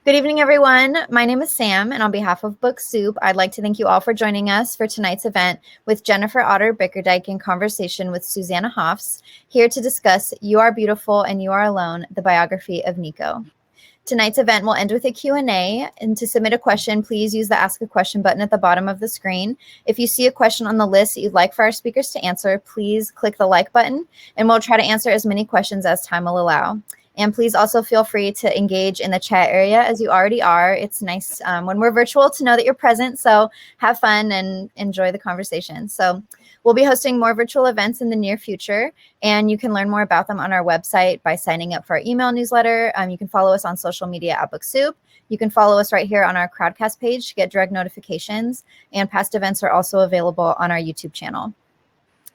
Good evening, everyone. My name is Sam, and on behalf of Book Soup, I'd like to thank you all for joining us for tonight's event with Jennifer Otter Bickerdike in conversation with Susanna Hoffs, here to discuss You Are Beautiful and You Are Alone, the biography of Nico. Tonight's event will end with a Q&A, and to submit a question, please use the Ask a Question button at the bottom of the screen. If you see a question on the list that you'd like for our speakers to answer, please click the like button, and we'll try to answer as many questions as time will allow. And please also feel free to engage in the chat area as you already are. It's nice when we're virtual to know that you're present, so have fun and enjoy the conversation. So we'll be hosting more virtual events in the near future, and you can learn more about them on our website by signing up for our email newsletter. You can follow us on social media at Book Soup. You can follow us right here on our Crowdcast page to get direct notifications, and past events are also available on our YouTube channel.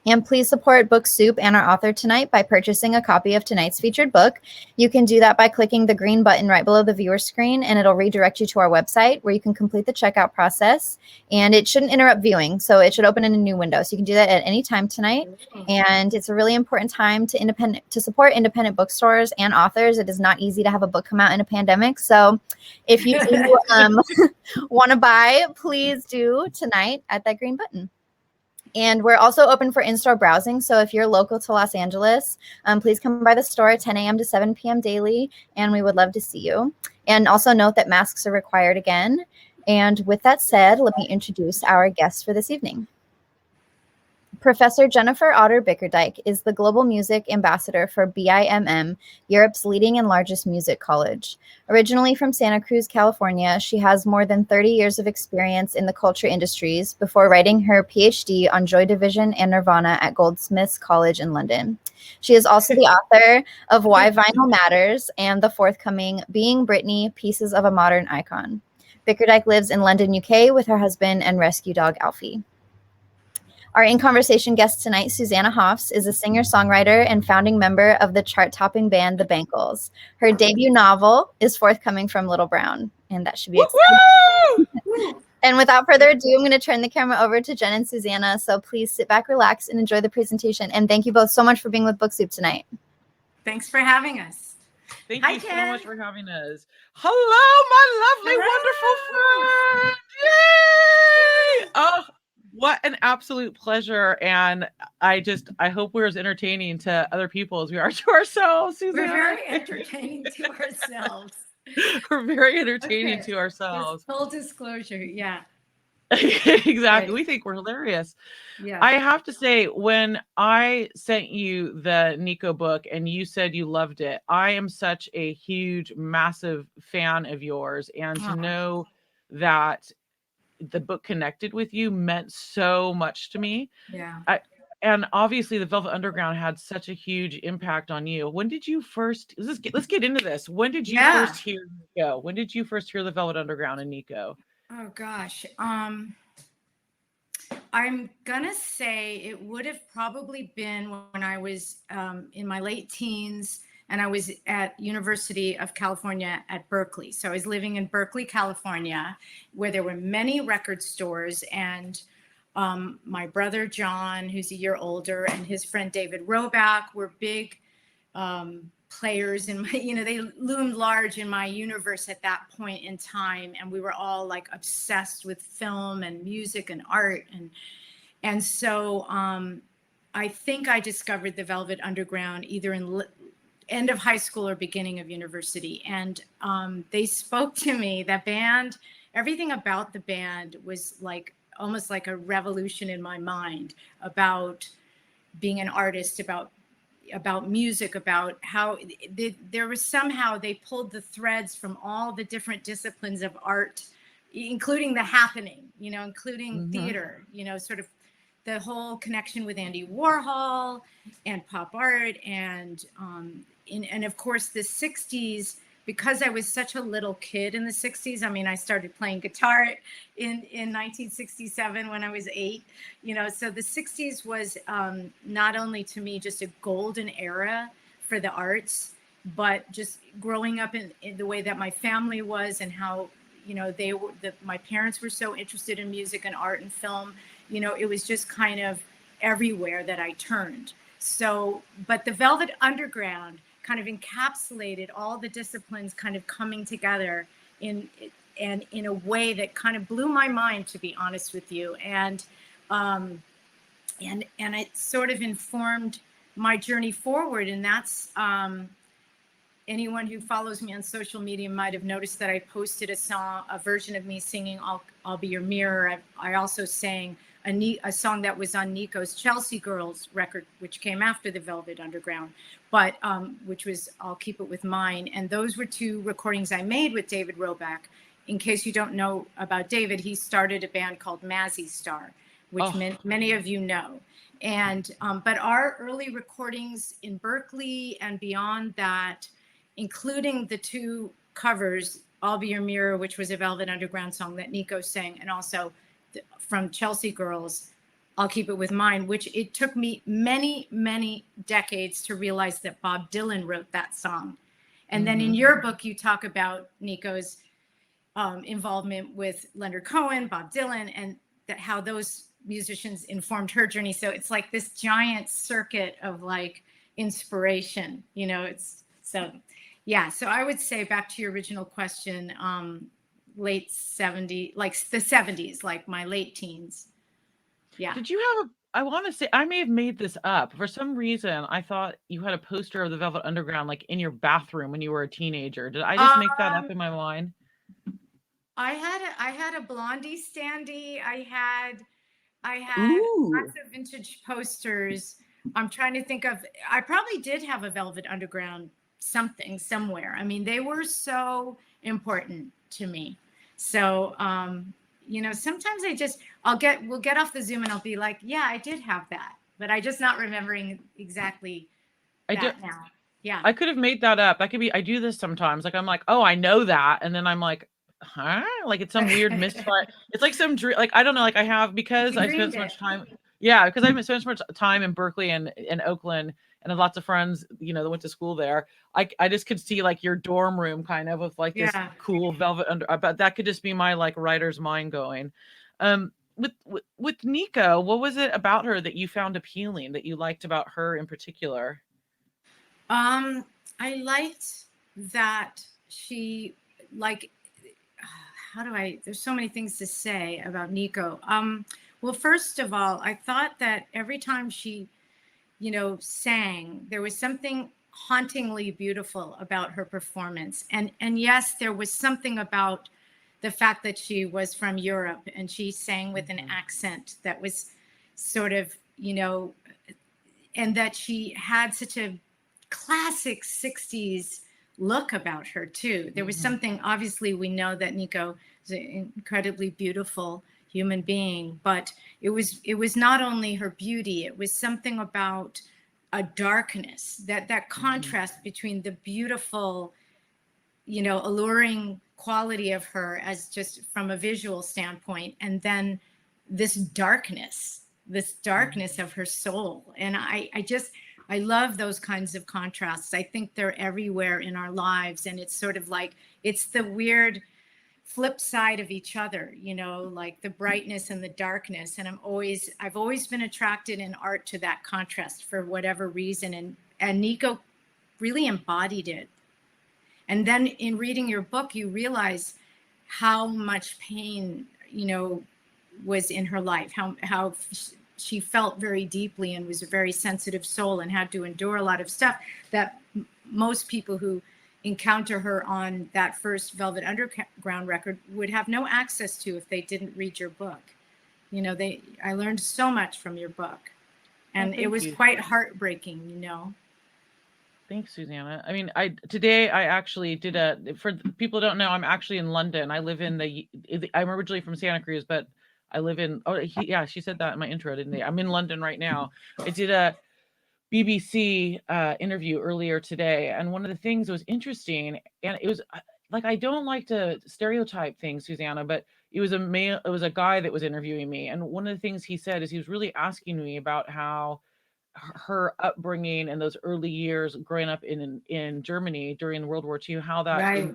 And please support Book Soup and our author tonight by purchasing a copy of tonight's featured book. You can do that by clicking the green button right below the viewer screen, and it'll redirect you to our website where you can complete the checkout process. And it shouldn't interrupt viewing, so it should open in a new window. So you can do that at any time tonight. And it's a really important time to support independent bookstores and authors. It is not easy to have a book come out in a pandemic. So if you want to buy, please do tonight at that green button. And we're also open for in-store browsing. So if you're local to Los Angeles, please come by the store at 10 a.m. to 7 p.m. daily, and we would love to see you. And also note that masks are required again. And with that said, let me introduce our guest for this evening. Professor Jennifer Otter Bickerdike is the Global Music Ambassador for BIMM, Europe's leading and largest music college. Originally from Santa Cruz, California, she has more than 30 years of experience in the culture industries before writing her PhD on Joy Division and Nirvana at Goldsmiths College in London. She is also the author of Why Vinyl Matters and the forthcoming Being Britney, Pieces of a Modern Icon. Bickerdike lives in London, UK with her husband and rescue dog, Alfie. Our in-conversation guest tonight, Susanna Hoffs, is a singer-songwriter and founding member of the chart-topping band The Bangles. Her debut novel is forthcoming from Little Brown, and that should be exciting. And without further ado, I'm going to turn the camera over to Jen and Susanna, so please sit back, relax, and enjoy the presentation. And thank you both so much for being with Book Soup tonight. Thanks for having us. Thank you so much for having us. Hello, my lovely, wonderful friend. Yay! Oh, what an absolute pleasure. And I hope we're as entertaining to other people as we are to ourselves, Susanna. We're very entertaining to ourselves. We're very entertaining to ourselves. Full disclosure, yeah. Exactly. Right. We think we're hilarious. Yeah. I have to say, when I sent you the Nico book and you said you loved it, I am such a huge, massive fan of yours. And to know that the book connected with you meant so much to me. Yeah. And obviously the Velvet Underground had such a huge impact on you. When did you first, let's get into this. When did you first hear Nico? When did you first hear the Velvet Underground and Nico? Oh gosh. I'm gonna say it would have probably been when I was in my late teens, and I was at University of California at Berkeley. So I was living in Berkeley, California, where there were many record stores. And my brother, John, who's a year older, and his friend, David Roback, were big players in my, they loomed large in my universe at that point in time. And we were all like obsessed with film and music and art. And so I think I discovered the Velvet Underground either in end of high school or beginning of university. And they spoke to me. That band, everything about the band was like almost like a revolution in my mind about being an artist, about music, about how there was somehow they pulled the threads from all the different disciplines of art, including the happening, including theater, sort of the whole connection with Andy Warhol and pop art and of course the 60s, because I was such a little kid in the 60s. I mean, I started playing guitar in 1967 when I was 8, so the 60s was not only to me just a golden era for the arts, but just growing up in the way that my family was and how, my parents were so interested in music and art and film, it was just kind of everywhere that I turned. So, but the Velvet Underground kind of encapsulated all the disciplines kind of coming together in a way that kind of blew my mind, to be honest with you. And it sort of informed my journey forward. And that's, anyone who follows me on social media might have noticed that I posted a version of me singing I'll Be Your Mirror. I also sang a song that was on Nico's Chelsea Girls record, which came after the Velvet Underground, but which was I'll Keep It With Mine. And those were two recordings I made with David Roback. In case you don't know about David, he started a band called Mazzy Star, which many of you know. And but our early recordings in Berkeley and beyond that, including the two covers, I'll Be Your Mirror, which was a Velvet Underground song that Nico sang, and also from Chelsea Girls, I'll Keep It With Mine, which it took me many, many decades to realize that Bob Dylan wrote that song. And then in your book, you talk about Nico's involvement with Leonard Cohen, Bob Dylan, and how those musicians informed her journey. So it's like this giant circuit of like inspiration, it's so. Yeah, so I would say, back to your original question, late 70s, like the 70s, like my late teens. Yeah. Did you have I want to say, I may have made this up. For some reason, I thought you had a poster of the Velvet Underground, like in your bathroom when you were a teenager. Did I just make that up in my mind? I had a Blondie standee. I had Ooh. lots of vintage posters. I'm trying to think of, I probably did have a Velvet Underground something somewhere. I mean, they were so important to me. So, sometimes we'll get off the Zoom and I'll be like, yeah, I did have that, but I just not remembering exactly that now. Yeah. I could have made that up. That could be, I do this sometimes. Like, I'm like, oh, I know that. And then I'm like, huh? Like it's some weird misfire. It's like some dream. Like, I don't know. Like I have, because I spent so much time. Yeah. Because I spent so much time in Berkeley and in Oakland, and have lots of friends, that went to school there. I just could see like your dorm room kind of with like this cool velvet under, but that could just be my like writer's mind going. With Nico, what was it about her that you found appealing, that you liked about her in particular? I liked that she, like, there's so many things to say about Nico. Well, first of all, I thought that every time she sang, there was something hauntingly beautiful about her performance. And yes, there was something about the fact that she was from Europe and she sang with an accent that was sort of, and that she had such a classic 60s look about her too. There was something, obviously we know that Nico is an incredibly beautiful human being, but it was not only her beauty, it was something about a darkness, that contrast between the beautiful, alluring quality of her as just from a visual standpoint, and then this darkness of her soul. And I love those kinds of contrasts. I think they're everywhere in our lives, and it's sort of like, it's the weird flip side of each other, like the brightness and the darkness. And I've always been attracted in art to that contrast for whatever reason. And Nico really embodied it. And then in reading your book, you realize how much pain, was in her life, how she felt very deeply and was a very sensitive soul and had to endure a lot of stuff that most people who encounter her on that first Velvet Underground record would have no access to if they didn't read your book. I learned so much from your book, and it was quite heartbreaking, Thanks, Susanna. I mean, today I actually did for people who don't know, I'm actually in London. I live in I'm originally from Santa Cruz, but I live in, she said that in my intro, didn't they? I'm in London right now. I did a BBC interview earlier today, and one of the things that was interesting, and it was like, I don't like to stereotype things, Susanna, but it was a guy that was interviewing me, and one of the things he said is he was really asking me about how her upbringing and those early years growing up in Germany during World War II, how that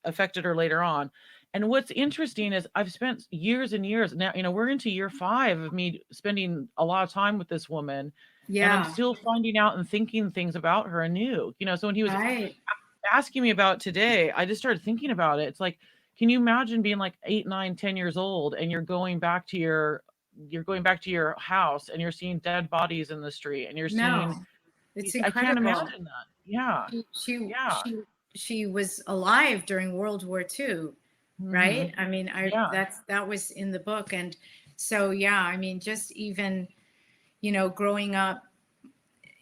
affected her later on. And what's interesting is I've spent years and years now, we're into year 5 of me spending a lot of time with this woman. Yeah. And I'm still finding out and thinking things about her anew. So when he was asking me about today, I just started thinking about it. It's like, can you imagine being like 8, 9, 10 years old and you're going back to your house and you're seeing dead bodies in the street and you're seeing, No, it's I can't incredible. imagine that. Yeah. She she Yeah. she she was alive during World War II, right? I mean, Yeah. that was in the book. And so yeah, I mean, just even, growing up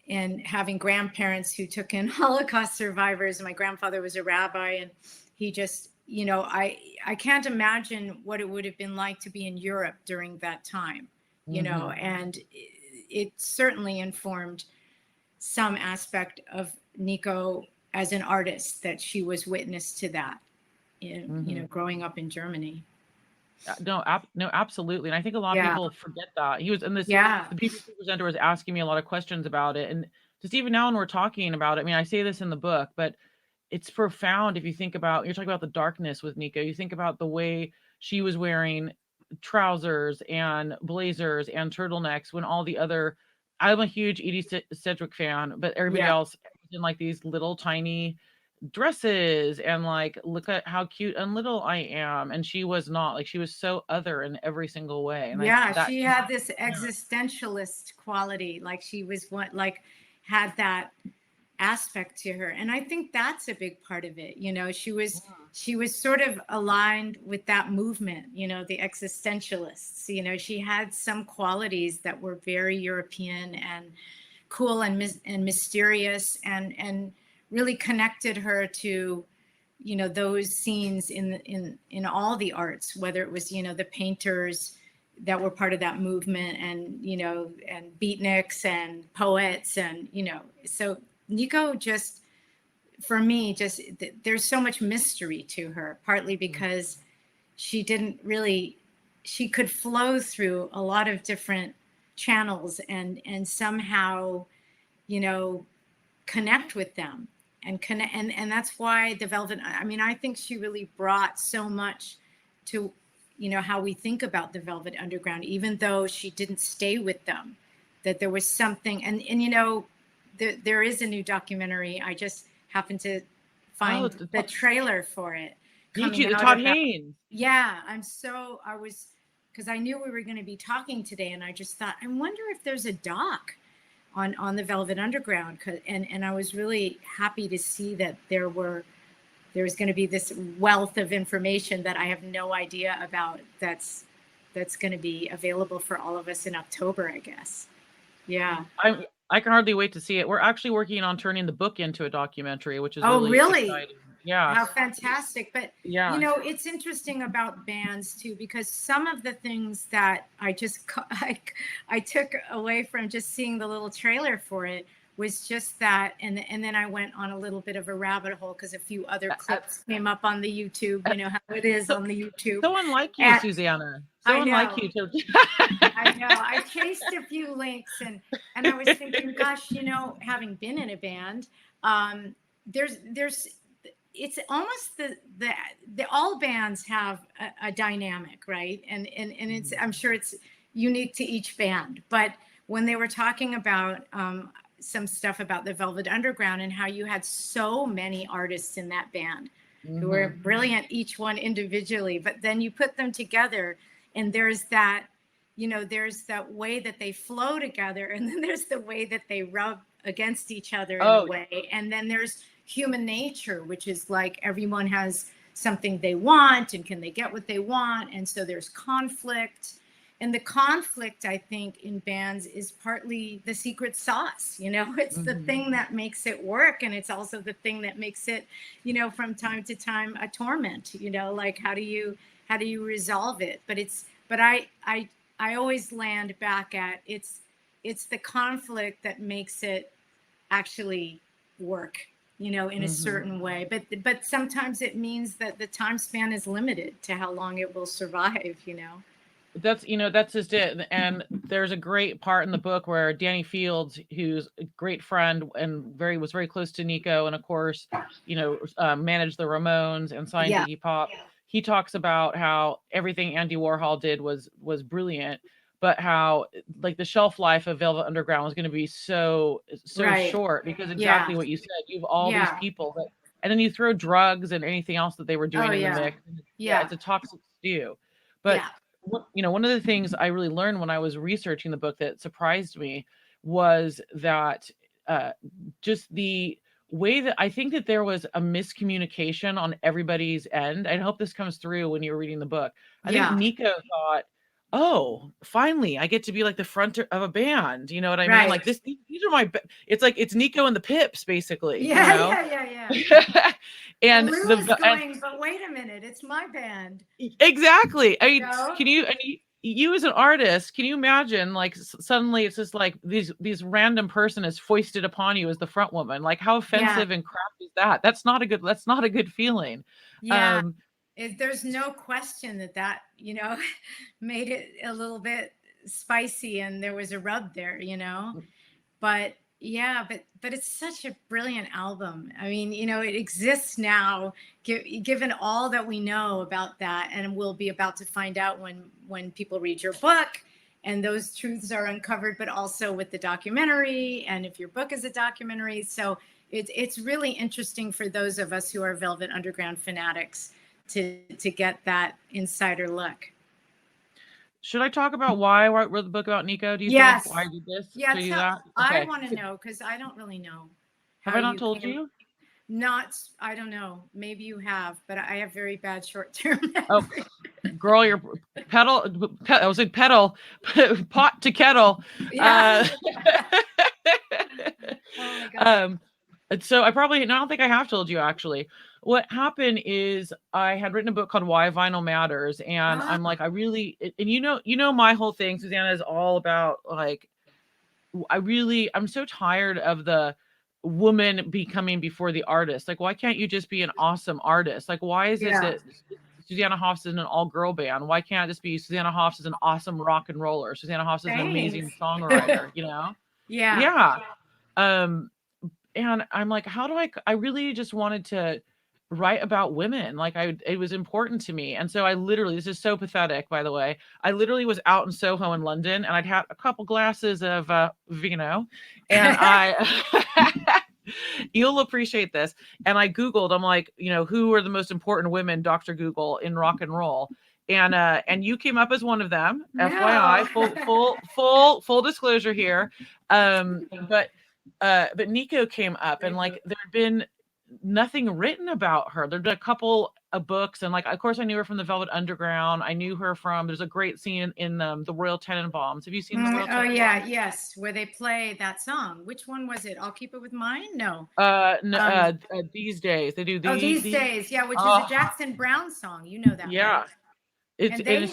and having grandparents who took in Holocaust survivors. My grandfather was a rabbi, and he just, I can't imagine what it would have been like to be in Europe during that time, and it certainly informed some aspect of Nico as an artist, that she was witness to that, growing up in Germany. No, absolutely. And I think a lot of people forget that. He was in this, Yeah. the BBC presenter was asking me a lot of questions about it. And just even now when we're talking about it, I mean, I say this in the book, but it's profound if you think about, you're talking about the darkness with Nico. You think about the way she was wearing trousers and blazers and turtlenecks when all the other, I'm a huge Edie Sedgwick fan, but everybody else was in like these little tiny dresses and like, look at how cute and little I am. And she was not, like, she was so other in every single way. And she had this existentialist quality, like she was had that aspect to her. And I think that's a big part of it. She was sort of aligned with that movement, the existentialists. She had some qualities that were very European and cool and mysterious, and really connected her to those scenes in all the arts, whether it was the painters that were part of that movement, and and beatniks and poets, and so Nico, just for me, just there's so much mystery to her, partly because she could flow through a lot of different channels and somehow connect with them. And that's why the Velvet, I mean, I think she really brought so much to, how we think about the Velvet Underground, even though she didn't stay with them, that there was something, and there is a new documentary. I just happened to find the trailer for it. Todd Haynes. Yeah, because I knew we were going to be talking today, and I just thought, I wonder if there's a doc on the Velvet Underground, and I was really happy to see that there was going to be this wealth of information that I have no idea about, that's going to be available for all of us in October, I guess. Yeah. I can hardly wait to see it. We're actually working on turning the book into a documentary, which is really exciting. Yeah. How fantastic. But it's interesting about bands too, because some of the things that I took away from just seeing the little trailer for it was just that, and then I went on a little bit of a rabbit hole because a few other clips came up on the YouTube. You know how it is on the YouTube. So unlike you, Susanna. So unlike you too. I know. I chased a few links, and I was thinking, gosh, having been in a band, there's it's almost the all bands have a dynamic, right? And it's, I'm sure it's unique to each band. But when they were talking about some stuff about the Velvet Underground and how you had so many artists in that band who were brilliant, each one individually, but then you put them together, and there's that, there's that way that they flow together, and then there's the way that they rub against each other in a way, and then there's human nature, which is like everyone has something they want, and can they get what they want, and so there's conflict. And the conflict, I think, in bands is partly the secret sauce. It's the thing that makes it work. And it's also the thing that makes it, from time to time, a torment, like how do you resolve it? But I always land back at it's the conflict that makes it actually work, in a certain way. But sometimes it means that the time span is limited to how long it will survive, That's just it. And there's a great part in the book where Danny Fields, who's a great friend and was very close to Nico, and of course, managed the Ramones and signed Iggy Pop. He talks about how everything Andy Warhol did was brilliant, but how like the shelf life of Velvet Underground was going to be so short, because exactly what you said, you've all these people that and then you throw drugs and anything else that they were doing Oh, in the yeah. mix. Yeah. It's a toxic stew. But one of the things I really learned when I was researching the book that surprised me was that just the way that I think that there was a miscommunication on everybody's end. I hope this comes through when you were reading the book. I think Nico thought, oh, finally, I get to be like the front of a band. You know what I mean? Like these are my, it's like, it's Nico and the Pips, basically. Yeah. And Lou is going, but wait a minute, it's my band. Exactly. I mean, can you, you as an artist, can you imagine like suddenly it's just like these random person is foisted upon you as the front woman? Like how offensive and crap is that? That's not a good feeling. Yeah. There's no question that made it a little bit spicy and there was a rub there, but but it's such a brilliant album. I mean, it exists now, given all that we know about that, and we'll be about to find out when people read your book and those truths are uncovered, but also with the documentary, and if your book is a documentary. So it's really interesting for those of us who are Velvet Underground fanatics to get that insider look. Should I talk about why I wrote the book about Nico? Do you think why I did this? Yeah, do that? Okay. I want to know because I don't really know. Have I not told you? I don't know. Maybe you have, but I have very bad short-term memory. Oh, girl, you're I was like pedal, pot to kettle. Yeah. Oh my God. So I don't think I have told you actually. What happened is I had written a book called Why Vinyl Matters, and I'm like, and my whole thing, Susanna, is all about like, I'm so tired of the woman becoming before the artist. Like, why can't you just be an awesome artist? Like, why is it that Susanna Hoffs is an all-girl band? Why can't it just be Susanna Hoffs is an awesome rock and roller? Susanna Hoffs is an amazing songwriter, Yeah. And I'm like, how do I really just wanted to write about women. Like it was important to me. And so this is so pathetic, by the way. I literally was out in Soho in London and I'd had a couple glasses of vino and you'll appreciate this. And I Googled, I'm like, who are the most important women, Dr. Google, in rock and roll? And you came up as one of them. No. FYI, full disclosure here. But Nico came up and like there'd been nothing written about her. There'd been a couple of books, and like of course I knew her from the Velvet Underground. I knew her from there's a great scene in the Royal Tenenbaums. Have you seen the Royal Tenenbaums? Yes, where they play that song. Which one was it? I'll Keep It With Mine? No. These Days they do These Days, yeah, which is a Jackson Brown song. You know that, yeah. Right? They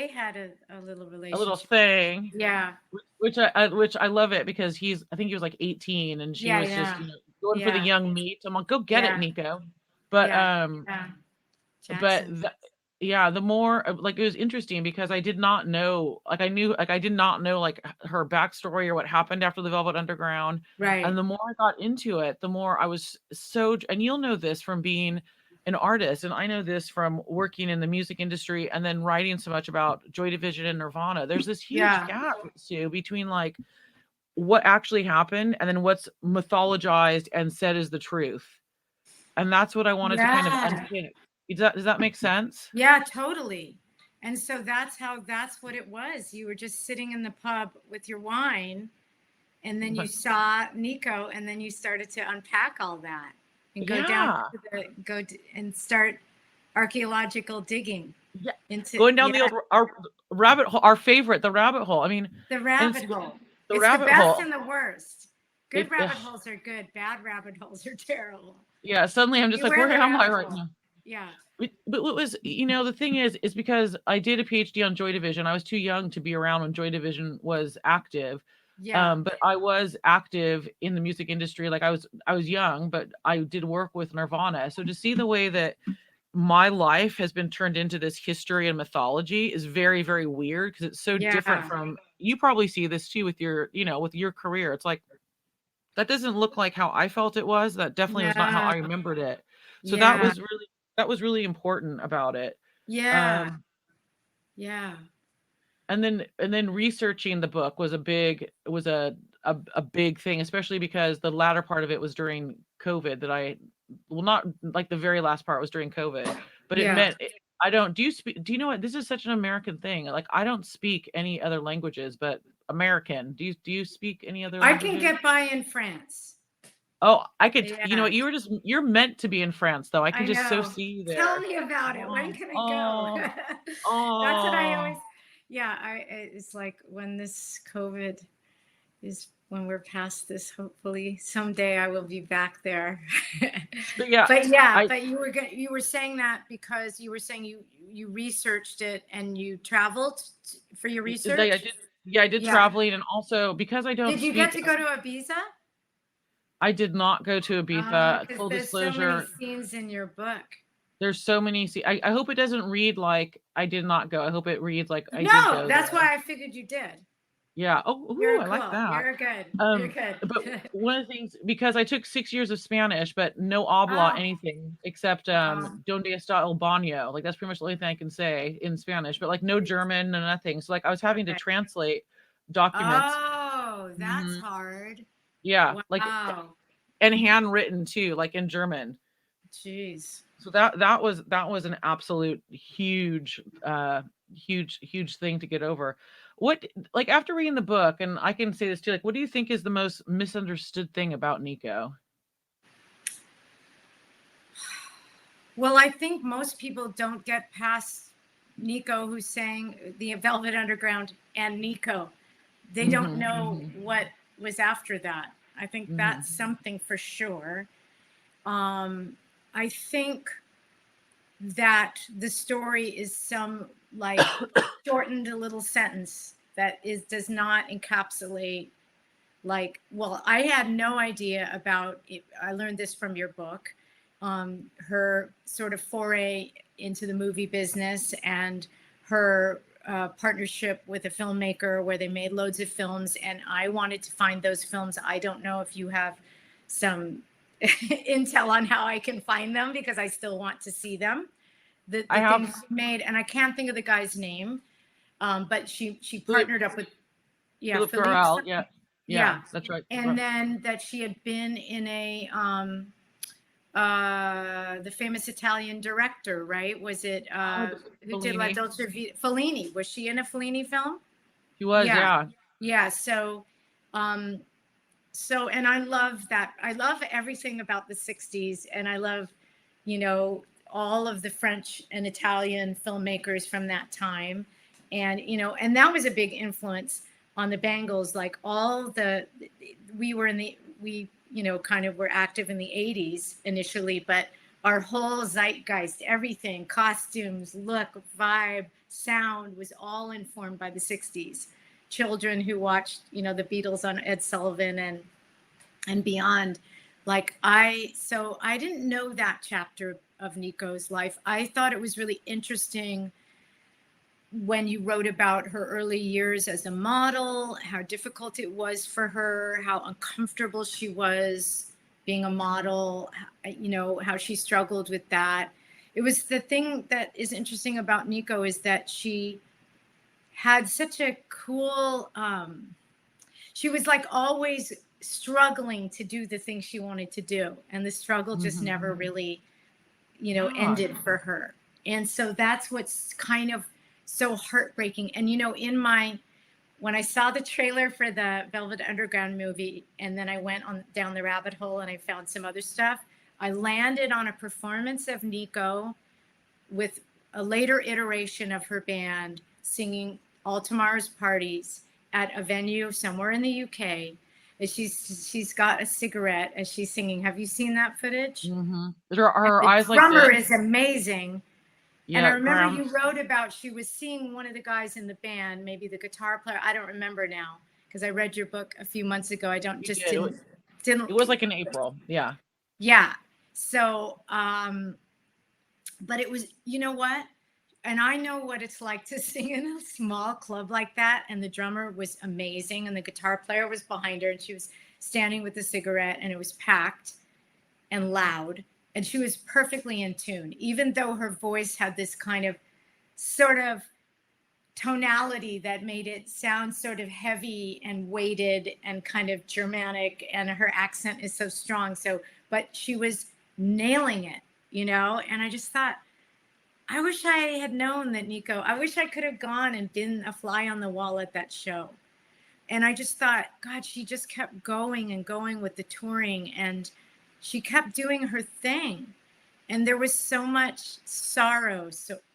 had a little relationship, a little thing, yeah. Which I love it because I think he was like 18 and she was just going for the young meat. I'm like, go get it, Nico. But the more like it was interesting because I did not know like I did not know like her backstory or what happened after the Velvet Underground. Right. And the more I got into it, the more I was and you'll know this from being an artist, and I know this from working in the music industry and then writing so much about Joy Division and Nirvana. There's this huge gap, Sue, between like what actually happened and then what's mythologized and said is the truth. And that's what I wanted to kind of unpick. Does that make sense? Yeah, totally. And so that's what it was. You were just sitting in the pub with your wine, and then you saw Nico, and then you started to unpack all that and go down to and start archaeological digging. Yeah, going down the old rabbit hole, our favorite, the rabbit hole. I mean, the rabbit hole. The it's rabbit the best hole. And the worst. Good rabbit holes are good. Bad rabbit holes are terrible. Yeah, suddenly I'm just like, where am I right now? Yeah. But what was, the thing is because I did a PhD on Joy Division. I was too young to be around when Joy Division was active. Yeah. But I was active in the music industry. Like I was young, but I did work with Nirvana. So to see the way that my life has been turned into this history and mythology is very, very weird because it's so different from, you probably see this too with your, with your career. It's like, that doesn't look like how I felt it was. That definitely was not how I remembered it. So that was really important about it. Yeah. And then researching the book was a big thing, especially because the latter part of it was during COVID that I well, not like the very last part was during COVID, but it Yeah. meant do you know what? This is such an American thing. Like, I don't speak any other languages but American. Do you speak any other I can languages? get by in France. Oh, I could, you know Yeah. what? You're meant to be in France though. I can I just so know. see you there. Tell me about it. When can I go? That's what I always, it's like when this COVID is, when we're past this, hopefully someday I will be back there. But yeah, but you were saying that because you were saying you researched it and you traveled for your research. I did traveling, and also because I don't Did you get to go to Ibiza? I did not go to Ibiza. Because Full there's disclosure. so many scenes in your book. There's so many. I hope it doesn't read like I did not go. I hope it reads like I did go. No, that's why I figured you did. Yeah. Oh, You're I like cool. that. You're good. You're good. But one of the things, because I took 6 years of Spanish, but no habla anything except donde está el baño. Like, that's pretty much the only thing I can say in Spanish, but like no German, no nothing. So like I was having to translate documents. Oh, that's hard. Yeah. Wow. Like, and handwritten too, like in German. Jeez. So that was an absolute huge thing to get over. What, like, after reading the book, and I can say this too, like, what do you think is the most misunderstood thing about Nico? Well, I think most people don't get past Nico, who sang the Velvet Underground, and Nico. They don't know what was after that. I think that's something for sure. I think that the story is some like shortened a little sentence that does not encapsulate, like, well, I had no idea about it. I learned this from your book, her sort of foray into the movie business and her partnership with a filmmaker where they made loads of films. And I wanted to find those films. I don't know if you have some intel on how I can find them, because I still want to see them. The things she made, and I can't think of the guy's name, but she partnered up with Philippe Farrell. Yeah, that's right. And then that she had been in a the famous Italian director, right? Was it who did La Dolce Vita? Fellini. Was she in a Fellini film? She was, yeah. So and I love that. I love everything about the 60s, and I love, all of the French and Italian filmmakers from that time. And, and that was a big influence on the Bangles. Like we kind of were active in the 80s initially, but our whole zeitgeist, everything, costumes, look, vibe, sound, was all informed by the 60s. Children who watched, the Beatles on Ed Sullivan and beyond. Like I didn't know that chapter of Nico's life. I thought it was really interesting when you wrote about her early years as a model, how difficult it was for her, how uncomfortable she was being a model, how she struggled with that. It was the thing that is interesting about Nico is that she had such a cool, she was like always struggling to do the thing she wanted to do. And the struggle just never really, ended for her. And so that's what's kind of so heartbreaking. And, when I saw the trailer for the Velvet Underground movie, and then I went down the rabbit hole and I found some other stuff, I landed on a performance of Nico with a later iteration of her band singing All Tomorrow's Parties at a venue somewhere in the UK. She's got a cigarette as she's singing. Have you seen that footage? Her eyes like this. The drummer is amazing. Yeah, and I remember you wrote about she was seeing one of the guys in the band, maybe the guitar player. I don't remember now because I read your book a few months ago. Didn't. It was like in April. Yeah. Yeah. So, but it was, you know what? And I know what it's like to sing in a small club like that. And the drummer was amazing. And the guitar player was behind her. And she was standing with a cigarette. And it was packed and loud. And she was perfectly in tune, even though her voice had this kind of sort of tonality that made it sound sort of heavy and weighted and kind of Germanic. And her accent is so strong. But she was nailing it, and I just thought, I wish I had known that Nico, I wish I could have gone and been a fly on the wall at that show. And I just thought, God, she just kept going and going with the touring, and she kept doing her thing. And there was so much sorrow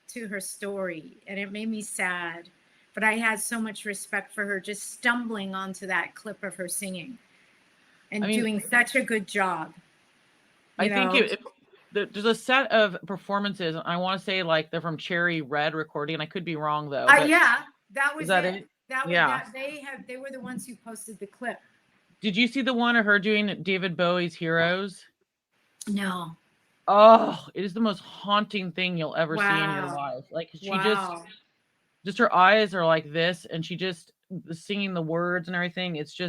to her story, and it made me sad. But I had so much respect for her just stumbling onto that clip of her singing and doing such a good job. I think there's a set of performances. I want to say like they're from Cherry Red recording, and I could be wrong though. Yeah, that was it. That was yeah. They were the ones who posted the clip. Did you see the one of her doing David Bowie's Heroes? No. Oh, it is the most haunting thing you'll ever see in your life. Like she just her eyes are like this, and she just singing the words and everything. It's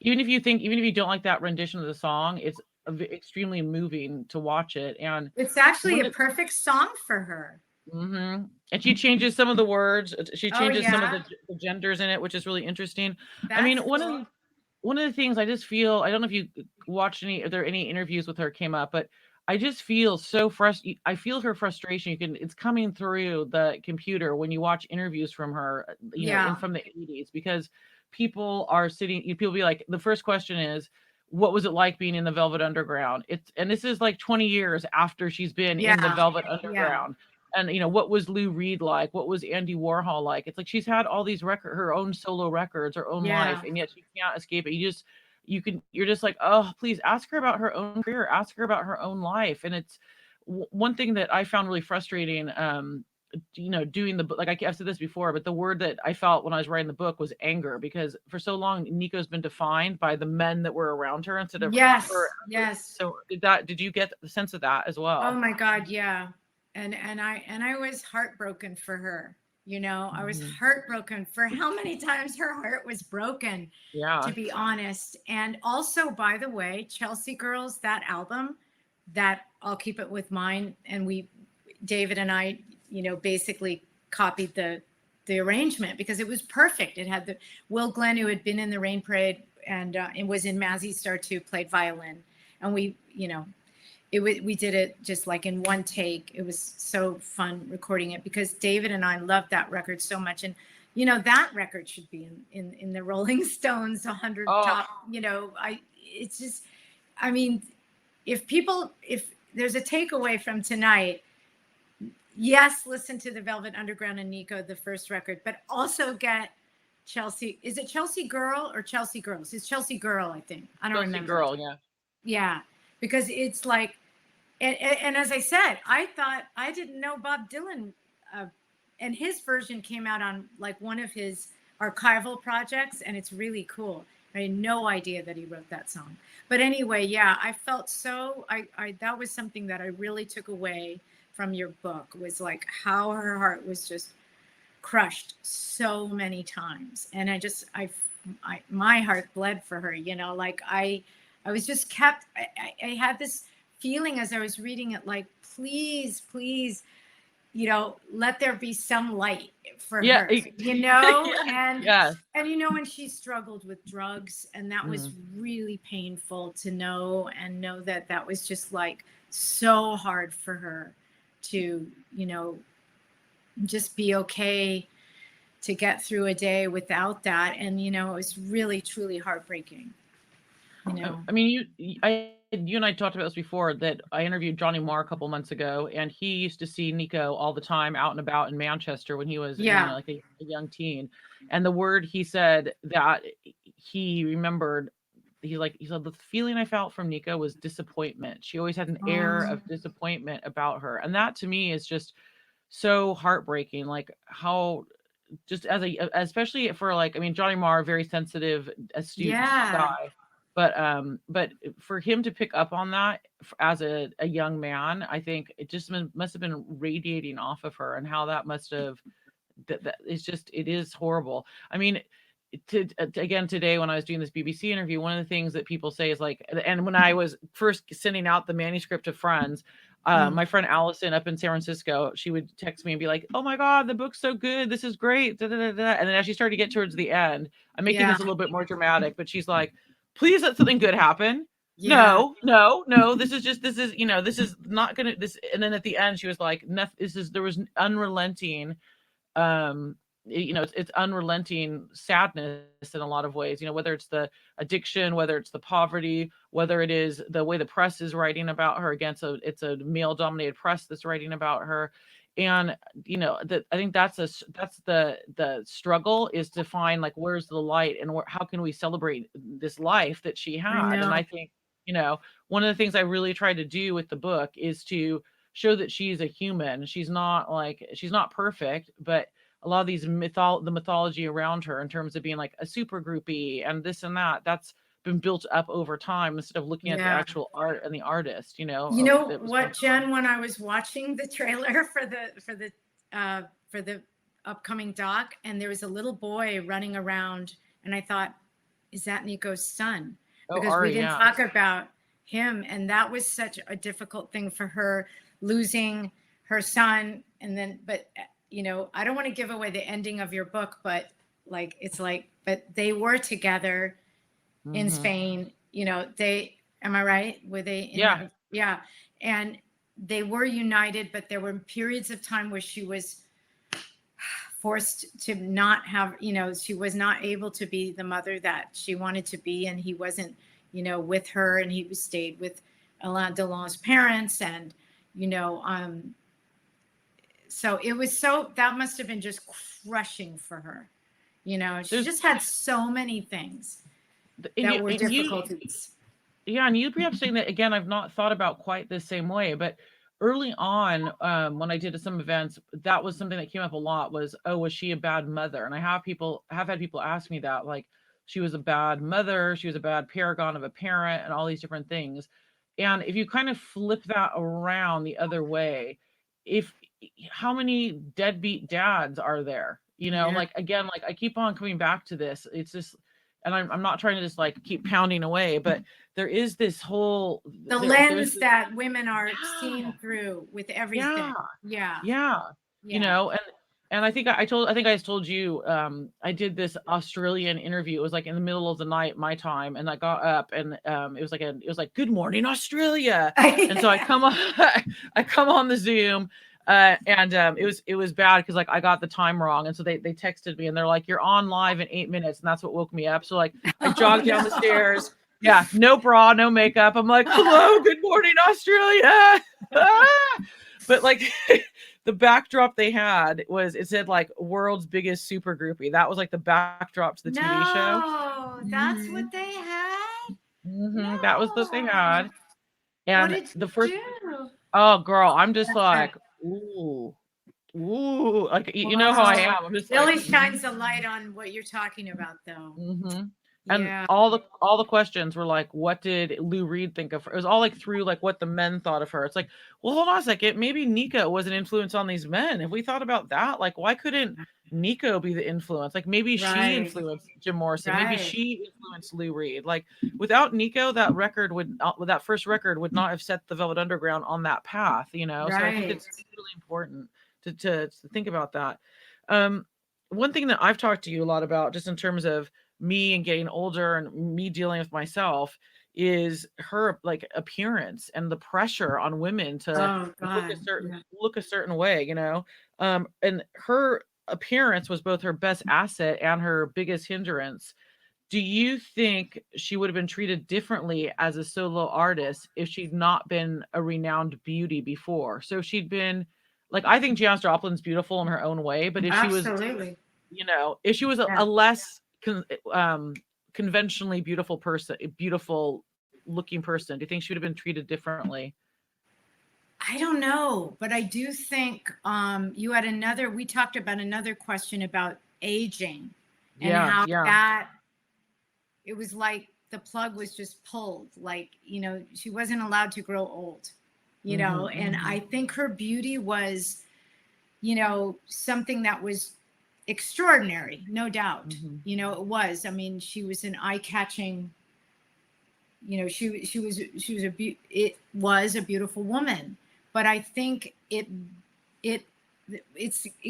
even if you don't like that rendition of the song, it's extremely moving to watch it. And it's actually a perfect song for her. Mm-hmm. And she changes some of the words. She changes some of the genders in it, which is really interesting. That's cool. One of the things I just feel, I don't know if you watched if there are any interviews with her came up, but I just feel so frustrated. I feel her frustration. It's coming through the computer when you watch interviews from her, and from the 80s, because people are people be like, the first question is, what was it like being in the Velvet Underground? And this is like 20 years after she's been in the Velvet Underground. And what was Lou Reed like? What was Andy Warhol like? It's like she's had all these her own solo records, her own life, and yet she can't escape it. You're just like, oh, please ask her about her own career, ask her about her own life. And it's one thing that I found really frustrating, doing the book. Like I've said this before, but the word that I felt when I was writing the book was anger, because for so long Nico's been defined by the men that were around her instead of her. Yes. So did you get the sense of that as well? Oh my God, yeah. And I was heartbroken for her. I was heartbroken for how many times her heart was broken, to be honest. And also, by the way, Chelsea Girls, that album, that I'll Keep It With Mine. And David and I, basically copied the arrangement because it was perfect. It had the Will Glenn, who had been in the Rain Parade and it was in Mazzy Star 2, played violin. And we did it just like in one take. It was so fun recording it because David and I loved that record so much. And, that record should be in the Rolling Stones 100 top, it's just, if there's a takeaway from tonight, yes, listen to the Velvet Underground and Nico, the first record, but also get Chelsea. Is it Chelsea Girl or Chelsea Girls? It's Chelsea Girl, I think. I don't remember. Girl, yeah. Yeah, because it's like, and as I said, I didn't know Bob Dylan, and his version came out on like one of his archival projects, and it's really cool. I had no idea that he wrote that song. But anyway, yeah, I felt so, that was something that I really took away from your book, was like how her heart was just crushed so many times. And my heart bled for her, like I was just I had this feeling as I was reading it, like, please, let there be some light for her, and, and, she struggled with drugs, and that was really painful to know that was just like so hard for her to, just be okay to get through a day without that. And, it was really, truly heartbreaking. I mean, you and I talked about this before, that I interviewed Johnny Marr a couple months ago, and he used to see Nico all the time out and about in Manchester when he was like a young teen. And the word he said that he remembered, he said, the feeling I felt from Nico was disappointment. She always had an air of disappointment about her. And that to me is just so heartbreaking. Like how, just especially for Johnny Marr, very sensitive, astute guy. But for him to pick up on that as a young man, I think it just must have been radiating off of her, and how that must have, it is horrible. I mean, again, today when I was doing this BBC interview, one of the things that people say is like, and when I was first sending out the manuscript to friends, my friend Allison up in San Francisco, she would text me and be like, oh my God, the book's so good. This is great. Da, da, da, da. And then as she started to get towards the end, I'm making this a little bit more dramatic, but she's like, please let something good happen. Yeah. No. This is, this is not gonna this. And then at the end, she was like, there was unrelenting, it's unrelenting sadness in a lot of ways, whether it's the addiction, whether it's the poverty, whether it is the way the press is writing about her. Against it's a male dominated press that's writing about her. And that I think that's the struggle, is to find, like, where's the light, and how can we celebrate this life that she I had. And know. I think, one of the things I really tried to do with the book is to show that she's a human. She's not perfect, but a lot of these the mythology around her, in terms of being like a super groupie and this and that's been built up over time, instead of looking at the Yeah. actual art and the artist. You know what, Jen? When I was watching the trailer for the upcoming doc, and there was a little boy running around, and I thought, is that Nico's son? Because Ari, we didn't talk about him, and that was such a difficult thing for her, losing her son. And then, but I don't want to give away the ending of your book, but but they were together in Spain. Am I right? Were they? Yeah. And they were united, but there were periods of time where she was forced to not have, she was not able to be the mother that she wanted to be. And he wasn't, with her, and he stayed with Alain Delon's parents. And, so it was that must have been just crushing for her. She just had so many things that were difficulties. And you'd be saying that again. I've not thought about quite the same way, but early on, when I did some events, that was something that came up a lot. Was she a bad mother? And I have had people ask me that, like, she was a bad mother, she was a bad paragon of a parent, and all these different things. And if you kind of flip that around the other way, how many deadbeat dads are there? Like, again, like, I keep on coming back to this. It's just, and I'm not trying to just like keep pounding away, but there is this whole lens that women are seen through with everything. Yeah. And I think I told you, I did this Australian interview. It was like in the middle of the night, my time, and I got up, and it was like good morning Australia, and so I come on the Zoom. It was bad because, like, I got the time wrong, and so they texted me, and they're like, "You're on live in 8 minutes," and that's what woke me up. So, like, I jogged down the stairs. Yeah, no bra, no makeup. I'm like, "Hello, good morning, Australia." But like, the backdrop they had it said like world's biggest super groupie. That was like the backdrop to the TV show. No, that's what they had. No. That was what they had. And what did the first, do? Oh girl, I'm just like, ooh, like, you know how I am. I'm just really like, shines a light on what you're talking about, though. And all the questions were like, what did Lou Reed think of her? It was all like through like what the men thought of her. It's like, well, hold on a second. Maybe Nico was an influence on these men. If we thought about that, like, why couldn't Nico be the influence? Like, maybe she influenced Jim Morrison. Maybe she influenced Lou Reed. Like, without Nico, that first record would not have set the Velvet Underground on that path, So I think it's really important to think about that. One thing that I've talked to you a lot about, just in terms of me and getting older and me dealing with myself, is her like appearance and the pressure on women to look a certain way, and her appearance was both her best asset and her biggest hindrance. Do you think she would have been treated differently as a solo artist if she'd not been a renowned beauty before? So if she'd been, like, I think Janis Joplin's beautiful in her own way, but if she was, if she was a less conventionally beautiful looking person, do you think she would have been treated differently? I don't know, but I do think you had we talked about another question about aging and how that it was like the plug was just pulled, like, she wasn't allowed to grow old, and I think her beauty was, something that was extraordinary, no doubt. It was. I mean, she was an eye-catching. She was a beautiful woman, but I think it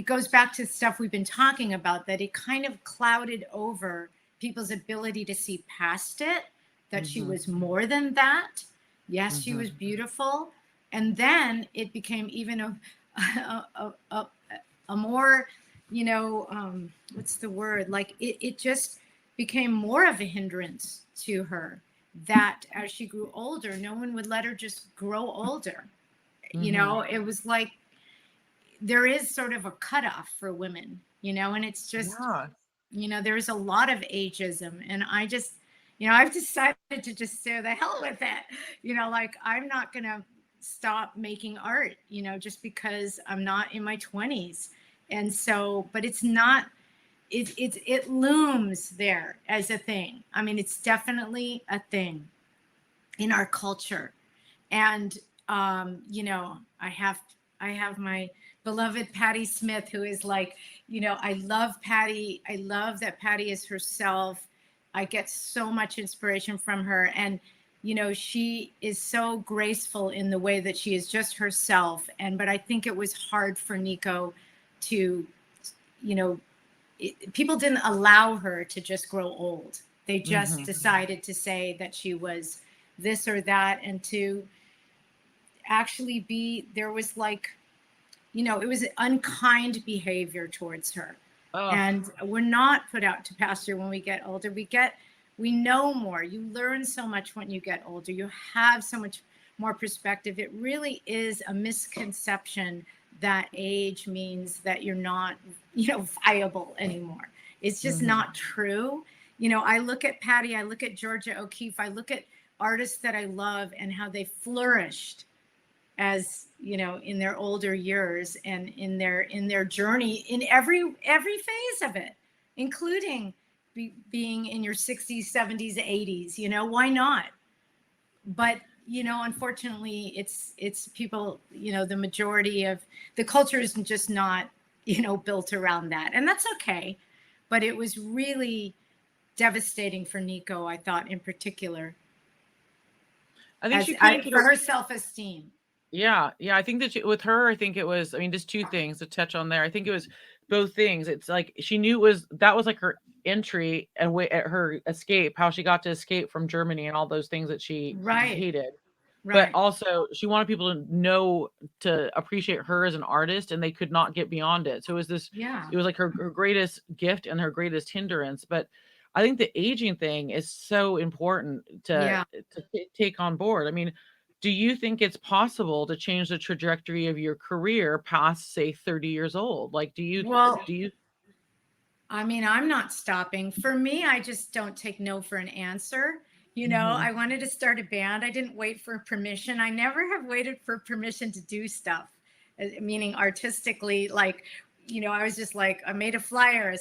goes back to stuff we've been talking about, that it kind of clouded over people's ability to see past it, that she was more than that. Yes, she was beautiful. And then it became even a more, what's the word? Like it just became more of a hindrance to her, that as she grew older, no one would let her just grow older. It was like, there is sort of a cutoff for women, and it's just, there's a lot of ageism. And I just, I've decided to just say the hell with it. Like, I'm not going to stop making art, just because I'm not in my 20s. And so, but it's not, it looms there as a thing. I mean, it's definitely a thing in our culture. And, I have my beloved Patti Smith, who is like, I love Patti. I love that Patti is herself. I get so much inspiration from her. And, she is so graceful in the way that she is just herself. But I think it was hard for Nico to, people didn't allow her to just grow old. They just decided to say that she was this or that, and to actually there was like, it was unkind behavior towards her. And we're not put out to pasture when we get older. We know more. You learn so much when you get older. You have so much more perspective. It really is a misconception that age means that you're not, viable anymore. It's just not true. I look at Patti, I look at Georgia O'Keeffe, I look at artists that I love and how they flourished as, in their older years and in their journey in every phase of it, including being in your 60s, 70s, 80s, why not? But, unfortunately it's people, the majority of the culture is just not, built around that. And that's okay. But it was really devastating for Nico, I thought, in particular. I think for her self-esteem. Yeah. I think that with her, I think it was, just two things to touch on there. I think it was both things. It's like she knew that was like her entry and her escape, how she got to escape from Germany and all those things that she hated. But also she wanted people to know, to appreciate her as an artist, and they could not get beyond it. So it was it was like her greatest gift and her greatest hindrance. But I think the aging thing is so important to take on board. Do you think it's possible to change the trajectory of your career past, say, 30 years old? Like, do you? I'm not stopping. For me, I just don't take no for an answer. I wanted to start a band. I didn't wait for permission. I never have waited for permission to do stuff, meaning artistically. Like, I was just like, I made a flyer,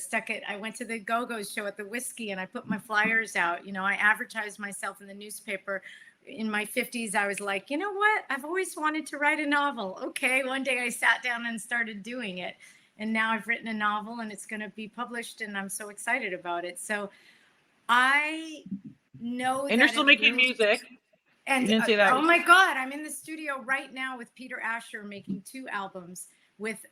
I went to the Go-Go show at the Whiskey and I put my flyers out. I advertised myself in the newspaper. In my 50s, I was like, you know what? I've always wanted to write a novel. Okay. One day I sat down and started doing it. And now I've written a novel and it's going to be published and I'm so excited about it. So I know and you're still making music. And you didn't say that. Oh my God, I'm in the studio right now with Peter Asher making 2 albums with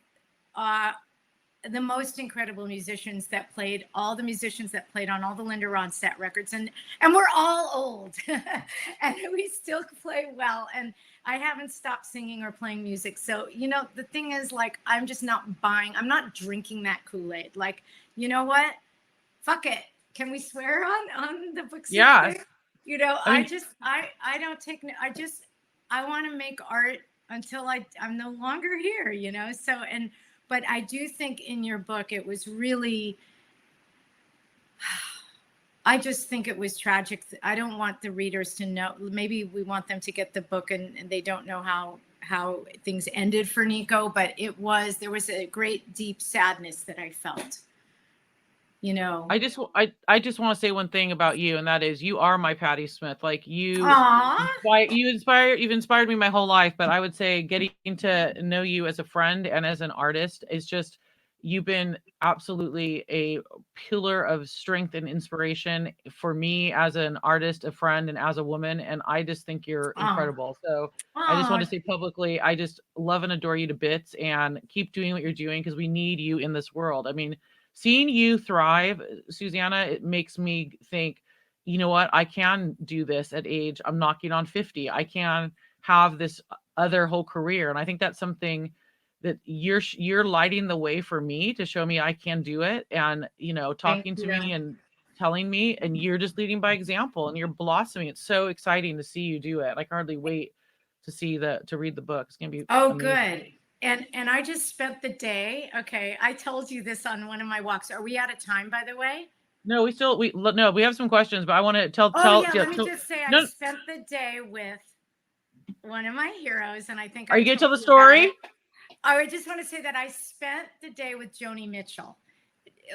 the most incredible musicians that played, all the musicians that played on all the Linda Ronstadt records. And we're all old and we still play well. And I haven't stopped singing or playing music. So, the thing is, like, I'm just not I'm not drinking that Kool-Aid. Like, you know what? Fuck it. Can we swear on the books? Yeah. I don't take, I want to make art until I'm no longer here, So, but I do think in your book, it was really, I just think it was tragic. I don't want the readers to know. Maybe we want them to get the book and they don't know how things ended for Nico, but there was a great deep sadness that I felt. I just want to say one thing about you, and that is you are my Patti Smith. Like you've inspired me my whole life. But I would say getting to know you as a friend and as an artist is just, you've been absolutely a pillar of strength and inspiration for me as an artist, a friend, and as a woman. And I just think you're incredible. So I just want to say publicly, I just love and adore you to bits, and keep doing what you're doing because we need you in this world. Seeing you thrive, Susanna, it makes me think you know what, I can do this at age, I'm knocking on 50. I can have this other whole career. And I think that's something that you're lighting the way for me to show me I can do it. And, you know, Thank talking to you. me and telling me, and you're just leading by example and you're blossoming. It's so exciting to see you do it. I can hardly wait to read the book. It's going to be amazing. Good. And I just spent the day. Okay. I told you this on one of my walks. Are we out of time, by the way? No, we have some questions, but I want to tell. Let me just say, I spent the day with one of my heroes, and I think. Are you going to tell the story? I just want to say that I spent the day with Joni Mitchell,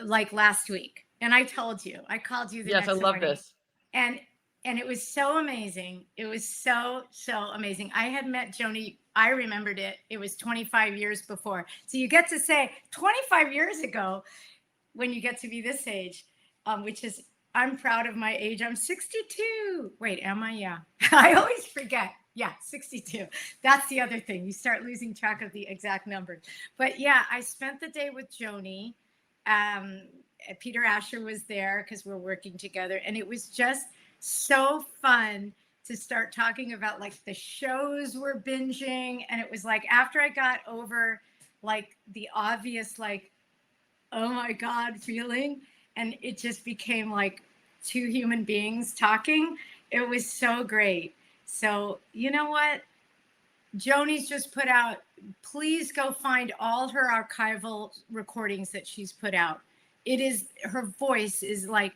like last week, and I told you, I called you the next morning. Yes, I love this. And it was so amazing. It was so amazing. I had met Joni. I remembered it. It was 25 years before. So you get to say 25 years ago when you get to be this age. Which is, I'm proud of my age. I'm 62. Wait, am I? Yeah. I always forget. Yeah, 62. That's the other thing. You start losing track of the exact numbers. But yeah, I spent the day with Joni. Peter Asher was there because we're working together. And it was just so fun to start talking about like the shows we're binging. And it was like, after I got over like the obvious, like, oh my God feeling, and it just became like two human beings talking. It was so great. So, you know what? Joni's just put out, please go find all her archival recordings that she's put out. Her voice is like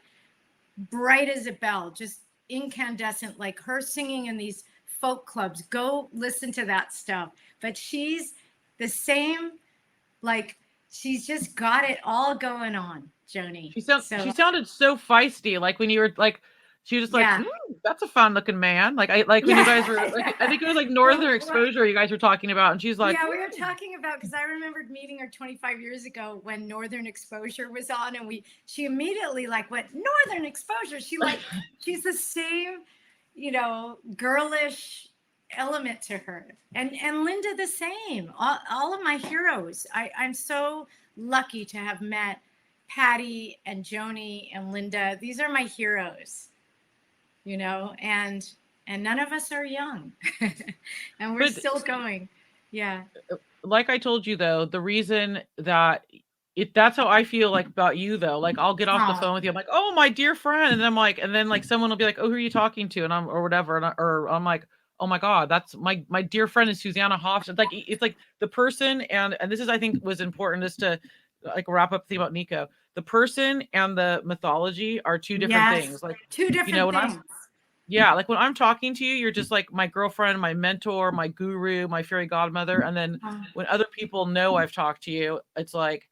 bright as a bell, just incandescent, like her singing in these folk clubs. Go listen to that stuff. But she's the same, like, she's just got it all going on. Joni. She sounded so feisty. Like when you were like, she was like, that's a fun looking man. Like when you guys were, like, I think it was like Northern Exposure you guys were talking about. And she's like, we were talking about, because I remembered meeting her 25 years ago when Northern Exposure was on, and she immediately like went, Northern Exposure. She's the same, you know, girlish element to her. And Linda the same. All of my heroes. I'm so lucky to have met Patty and Joni and Linda. These are my heroes, you know, and none of us are young and we're still going. Yeah. Like I told you though, the reason that that's how I feel like about you though. Like I'll get off the phone with you. I'm like, oh, my dear friend. And then I'm like, and then like someone will be like, oh, who are you talking to? And or whatever. And I'm like, oh my God, that's my dear friend is Susanna Hoffs. It's like the person. And this is, I think was important just to like wrap up the thing about Nico. The person and the mythology are two different things. Like two different things. Like when I'm talking to you, you're just like my girlfriend, my mentor, my guru, my fairy godmother. And then when other people know I've talked to you, it's like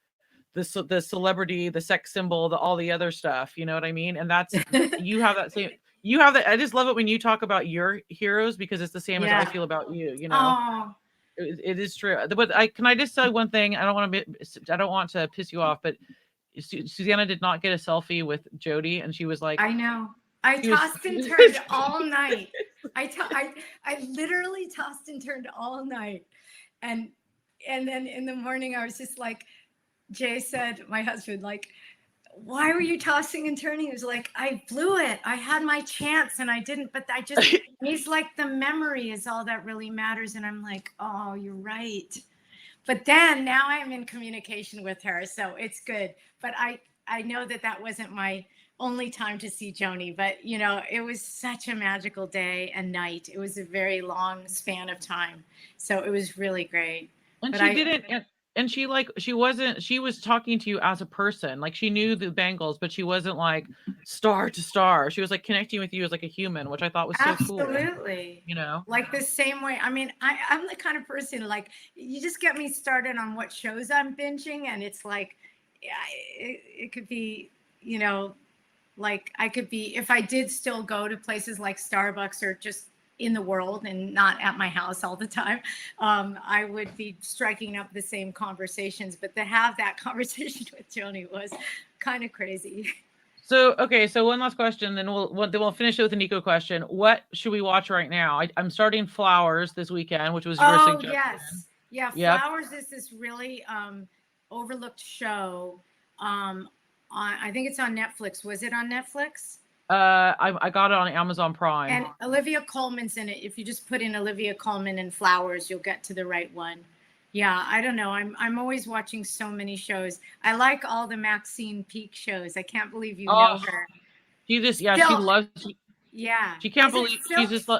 the celebrity, the sex symbol, all the other stuff. You know what I mean? And that's you have that same. You have that. I just love it when you talk about your heroes because it's the same as I feel about you. You know. It is true, but can I just say one thing? I don't want to piss you off, but Susanna did not get a selfie with Jody, and she was like, I know. I tossed and turned all night. I literally tossed and turned all night, and then in the morning I was just like, Jay said, my husband, like, why were you tossing and turning? He was like, I blew it. I had my chance and I didn't, but he's like, the memory is all that really matters. And I'm like, oh, you're right. But then now I'm in communication with her. So it's good. But I know that wasn't my only time to see Joni, but you know, it was such a magical day and night. It was a very long span of time. So it was really great. And she was talking to you as a person. Like she knew the Bangles, but she wasn't like star to star. She was like connecting with you as like a human, which I thought was so cool. Absolutely. You know, like the same way. I mean, I'm the kind of person, like, you just get me started on what shows I'm binging. And it's like, it could be, you know, like I could be, if I did still go to places like Starbucks or just in the world and not at my house all the time, I would be striking up the same conversations. But to have that conversation with Joni was kind of crazy. So, okay. So one last question, then we'll finish it with a Nico question. What should we watch right now? I'm starting Flowers this weekend, which was your suggestion. Yes. Yeah. Flowers is this really overlooked show. I think it's on Netflix. Was it on Netflix? I got it on Amazon Prime. And Olivia Colman's in it. If you just put in Olivia Colman and flowers, you'll get to the right one. Yeah, I don't know. I'm always watching so many shows. I like all the Maxine Peake shows. I can't believe you know her. She just she Silk. loves. Yeah. She can't Is it believe Silk? she's just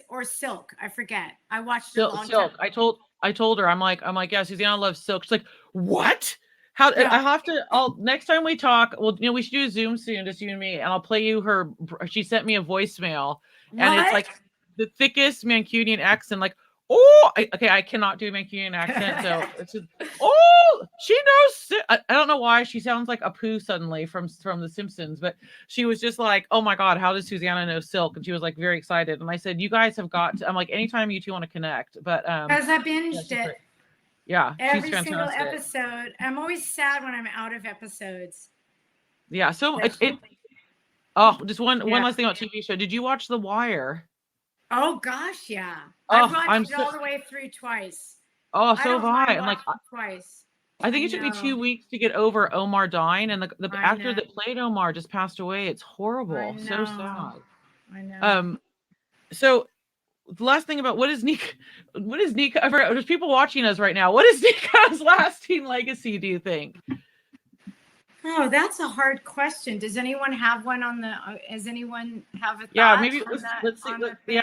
or Silk. I forget. I watched it a long Silk. time. I told her I'm like yeah, Susanna loves Silk. She's like, what? How Yeah. I have to. Next time we talk, well, we should do a Zoom soon, just you and me, and I'll play you her. She sent me a voicemail, and it's like the thickest Mancunian accent, like, oh, I cannot do Mancunian accent, so it's just, oh, she knows. I don't know why she sounds like Apu suddenly from The Simpsons, but she was just like, oh my god, how does Susanna know Silk? And she was like very excited, and I said, you guys have got to, I'm like, anytime you two want to connect, but because I binged it. Yeah, every single episode. I'm always sad when I'm out of episodes. Yeah, so just one last thing about TV show. Did you watch The Wire? Oh gosh, yeah. I've watched it all the way through twice. Oh, so have I. And like twice. I think it took me 2 weeks to get over Omar dying, and the actor that played Omar just passed away. It's horrible. So sad. I know. So the last thing about what is Nico? There's people watching us right now. What is Nico's lasting legacy, do you think? Oh, that's a hard question. Does anyone have one on the? Does anyone have a thought? Yeah, maybe let's see.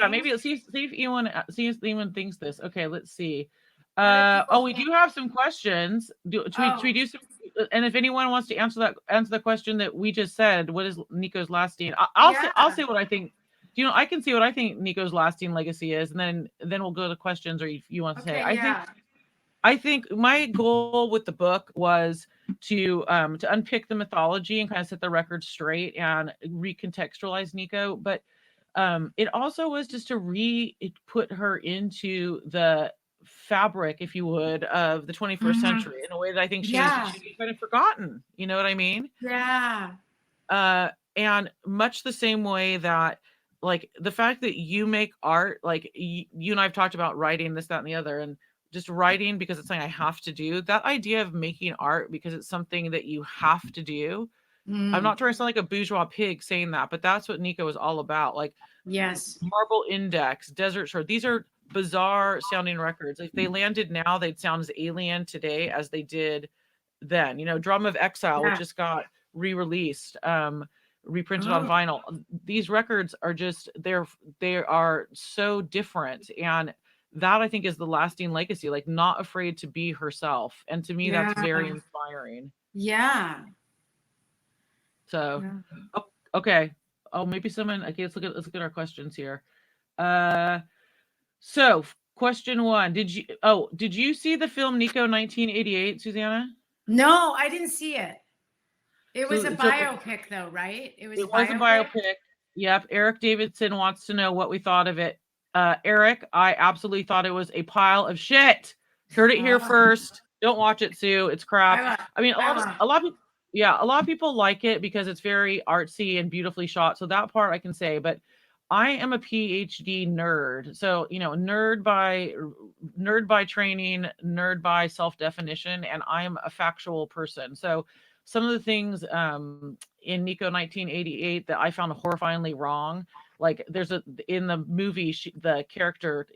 Maybe let's see if anyone thinks this. Okay, let's see. We do have some questions. Should we do some? And if anyone wants to answer the question that we just said, what is Nico's lasting? I'll say what I think. I can see what I think Nico's lasting legacy is, and then we'll go to questions, or if you want to say. I think my goal with the book was to unpick the mythology and kind of set the record straight and recontextualize Nico, but it also was just to put her into the fabric, if you would, of the 21st century in a way that I think she's kind of forgotten. You know what I mean? Yeah. And much the same way that, like, the fact that you make art, like you and I've talked about writing this, that, and the other, and just writing because it's something I have to do. That idea of making art because it's something that you have to do. I'm not trying to sound like a bourgeois pig saying that, but that's what Nico is all about. Like, yes, Marble Index, Desert Shore. These are bizarre sounding records. If they landed now, they'd sound as alien today as they did then. Drum of Exile, which just got re-released, reprinted on vinyl. These records are just they are so different, and that I think is the lasting legacy, like not afraid to be herself. And to me, that's very inspiring. Yeah. So, okay. Oh, maybe someone, okay, let's look at our questions here. So question 1, did you see the film Nico 1988, Susanna? No, I didn't see it. It was a biopic though, right? It was a biopic. Yep. Eric Davidson wants to know what we thought of it. Eric, I absolutely thought it was a pile of shit. Heard it here first. Don't watch it, Sue. It's crap. I mean, a lot of people like it because it's very artsy and beautifully shot. So that part I can say, but I am a PhD nerd. So, nerd by training, nerd by self-definition, and I'm a factual person. So some of the things in Nico 1988 that I found horrifyingly wrong, like in the movie, the character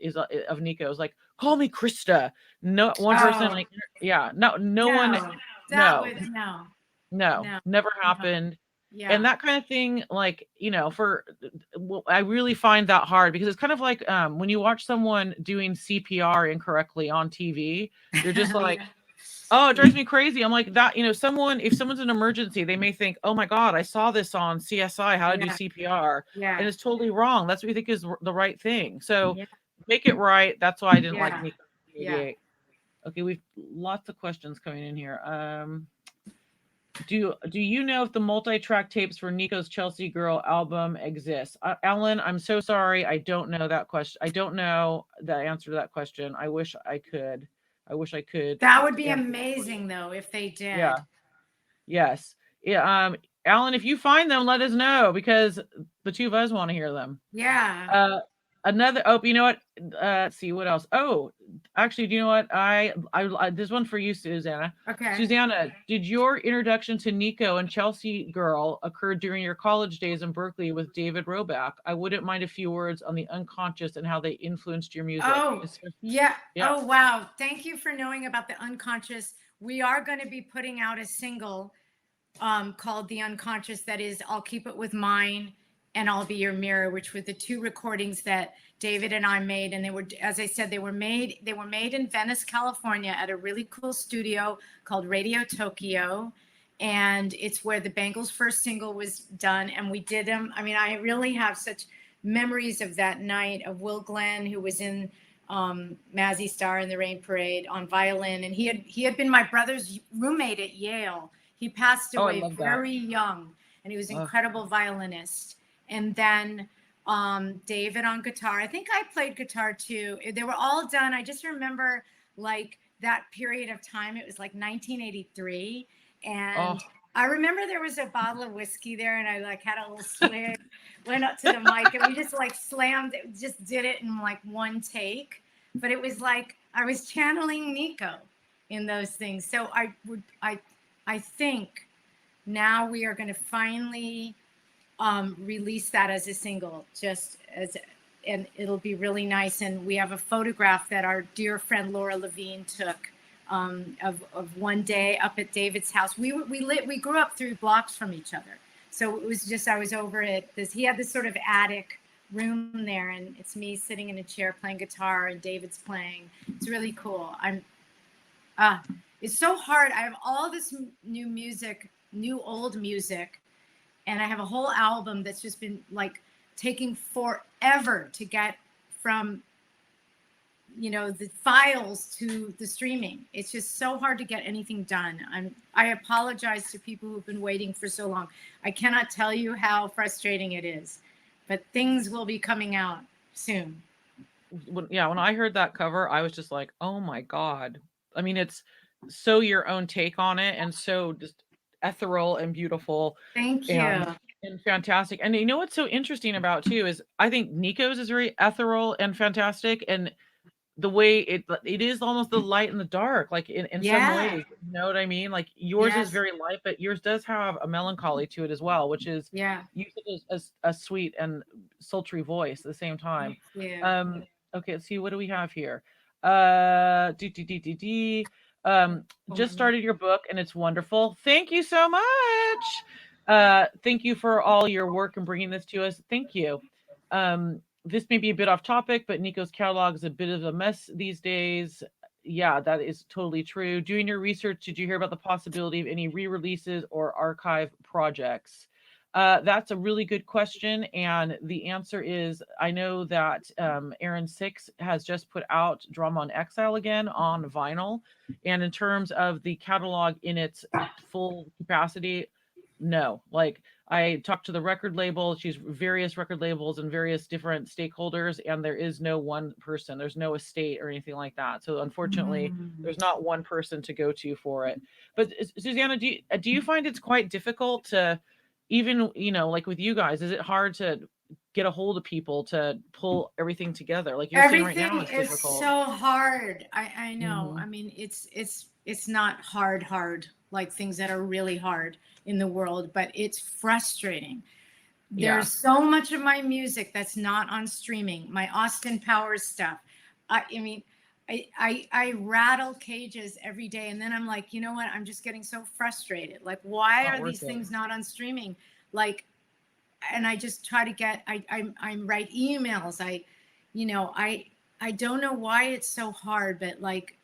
of Nico is like, call me Krista. No one person, like, never happened. Yeah. And that kind of thing, like, I really find that hard because it's kind of like when you watch someone doing CPR incorrectly on TV, you're just like, oh, it drives me crazy. I'm like that, if someone's in an emergency, they may think, oh my God, I saw this on CSI, how to do CPR. Yeah. And it's totally wrong. That's what you think is the right thing. So make it right. That's why I didn't like Nico. Yeah. Okay, we've lots of questions coming in here. Do you know if the multi-track tapes for Nico's Chelsea Girl album exists? Ellen, I'm so sorry. I don't know that question. I don't know the answer to that question. I wish I could. That would be amazing, though, if they did. Yeah. Yes. Yeah. Alan, if you find them, let us know because the two of us want to hear them. Yeah. Another, oh, you know what? Let's see what else. Oh, actually, do you know what? This one for you, Susanna. Okay. Susanna, did your introduction to Nico and Chelsea Girl occur during your college days in Berkeley with David Roback? I wouldn't mind a few words on the unconscious and how they influenced your music. Oh, yeah. Oh, wow. Thank you for knowing about the unconscious. We are going to be putting out a single called The Unconscious. That is, I'll Keep It With Mine and I'll Be Your Mirror, which were the two recordings that David and I made. And they were, as I said, they were made in Venice, California at a really cool studio called Radio Tokyo. And it's where the Bangles' first single was done. And we did them. I mean, I really have such memories of that night, of Will Glenn, who was in Mazzy Star in the Rain Parade on violin. And he had been my brother's roommate at Yale. He passed away very young, and he was an incredible violinist. And then David on guitar. I think I played guitar too. They were all done. I just remember like that period of time. It was like 1983. And I remember there was a bottle of whiskey there, and I like had a little swig, went up to the mic, and we just like slammed it, just did it in like one take. But it was like I was channeling Nico in those things. So I think now we are going to finally release that as a single, and it'll be really nice. And we have a photograph that our dear friend Laura Levine took of one day up at David's house. We grew up 3 blocks from each other, so it was just, I was over at this. He had this sort of attic room there, and it's me sitting in a chair playing guitar, and David's playing. It's really cool. It's so hard. I have all this new music, new old music, and I have a whole album that's just been like taking forever to get from, the files to the streaming. It's just so hard to get anything done. I apologize to people who've been waiting for so long. I cannot tell you how frustrating it is, but things will be coming out soon. When I heard that cover, I was just like, oh my God. I mean, it's so your own take on it, and so just ethereal and beautiful. Thank you. And fantastic. And you know what's so interesting about too is I think Nico's is very ethereal and fantastic, and the way it is almost the light and the dark, like in some ways, you know what I mean? Like yours is very light, but yours does have a melancholy to it as well, which is you said a sweet and sultry voice at the same time. Okay, let's see, what do we have here? Just started your book and it's wonderful. Thank you so much. Thank you for all your work and bringing this to us. Thank you. This may be a bit off topic, but Nico's catalog is a bit of a mess these days. Yeah, that is totally true. Doing your research, did you hear about the possibility of any re-releases or archive projects? That's a really good question. And the answer is, I know that Aaron Six has just put out Drama on Exile again on vinyl. And in terms of the catalog in its full capacity, no. Like I talked to the record label, she's various record labels and various different stakeholders, and there is no one person, there's no estate or anything like that. So unfortunately, there's not one person to go to for it. But Susanna, do you find it's quite difficult to even, like with you guys, is it hard to get a hold of people to pull everything together? Like you're saying right now, it's difficult. It's so hard. I know. I mean, it's not hard, like things that are really hard in the world, but it's frustrating. There's so much of my music that's not on streaming. My Austin Powers stuff. I mean, I rattle cages every day, and then I'm like, you know what? I'm just getting so frustrated. Like, why are these things not on streaming? Like, and I just try to get. I write emails. I don't know why it's so hard, but like,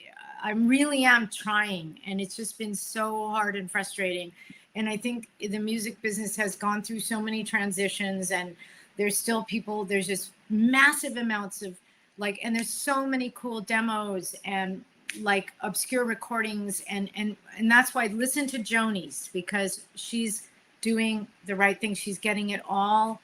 I really am trying, and it's just been so hard and frustrating. And I think the music business has gone through so many transitions, and there's still people. There's just massive amounts of like, and there's so many cool demos and like obscure recordings, and that's why I listen to Joni's, because she's doing the right thing. She's getting it all,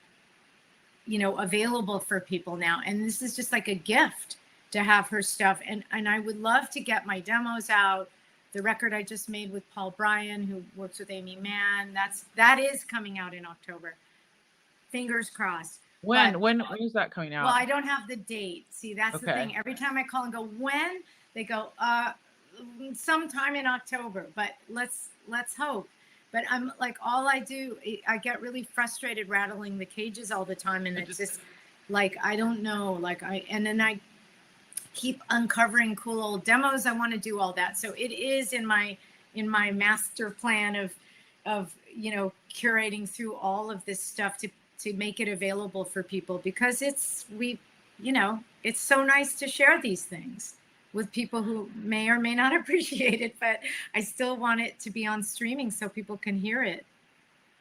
available for people now, and this is just like a gift to have her stuff. And I would love to get my demos out. The record I just made with Paul Bryan, who works with Amy Mann, that is coming out in October. Fingers crossed. When is that coming out? Well, I don't have the date. See, that's the Okay. thing. Every time I call and go, when? They go, sometime in October, but let's hope. But I'm like, all I do, I get really frustrated rattling the cages all the time. And it's just like, I don't know, like and then I keep uncovering cool old demos. I want to do all that. So it is in my master plan of, you know, curating through all of this stuff to make it available for people, because you know, it's so nice to share these things with people who may or may not appreciate it, but I still want it to be on streaming so people can hear it.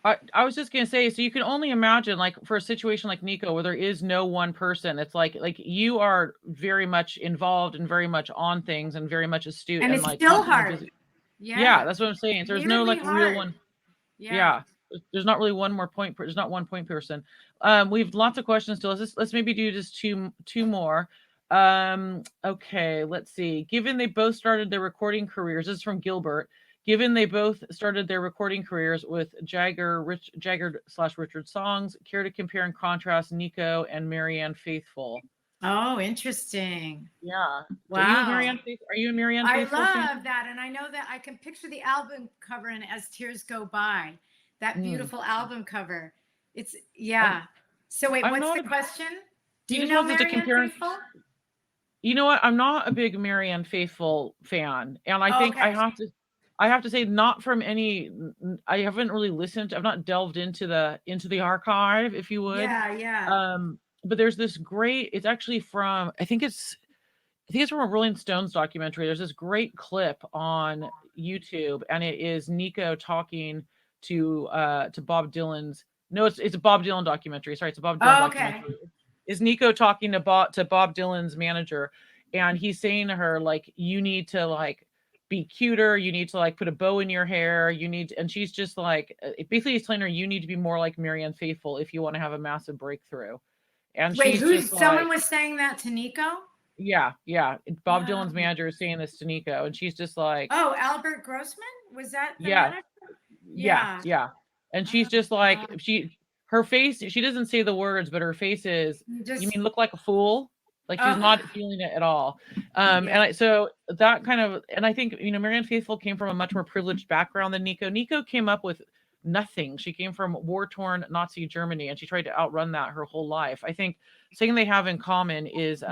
I was just gonna say, so you can only imagine, like, for a situation like Nico, where there is no one person, it's like you are very much involved and very much on things and very much astute, And it's like still constantly hard. busy. Yeah. Yeah, that's what I'm saying. So there's no Weirdly like real hard. one. Yeah. Yeah. There's not really one more point. There's not one point person. We have lots of questions still. Let's maybe do just two more. Okay, let's see. Given they both started their recording careers, this is from Gilbert. Given they both started their recording careers with Jagger/Richard songs, care to compare and contrast Nico and Marianne Faithfull? Oh, interesting. Yeah. Wow. Are you a Marianne Faithfull? I fan? love that. And I know that I can picture the album cover and As Tears Go By, that beautiful album cover. It's, yeah. So wait, what's the question? Do you know Marianne Faithfull? You know what? I'm not a big Marianne Faithfull fan. And I think I have to say, not from any, I haven't really listened. I've not delved into the archive, if you would. Yeah. But there's this great, it's actually from, I think it's from a Rolling Stones documentary. There's this great clip on YouTube, and it is Nico talking to Bob Dylan's, no, it's a Bob Dylan documentary. Sorry, it's a Bob Dylan documentary. Is Nico talking to Bob Dylan's manager, and he's saying to her, like, you need to, like, be cuter, you need to, like, put a bow in your hair, and she's just like, basically he's telling her, you need to be more like Marianne Faithfull if you want to have a massive breakthrough. And wait, she's someone was saying that to Nico? Yeah. Bob Dylan's manager is saying this to Nico, and she's just like, oh, Albert Grossman? Was that the manager? Yeah. And she's just like, her face, she doesn't say the words, but her face is, you mean look like a fool? Like, she's not feeling it at all. So that kind of, and I think, you know, Marianne Faithfull came from a much more privileged background than Nico. Nico came up with nothing. She came from war-torn Nazi Germany, and she tried to outrun that her whole life. I think something they have in common is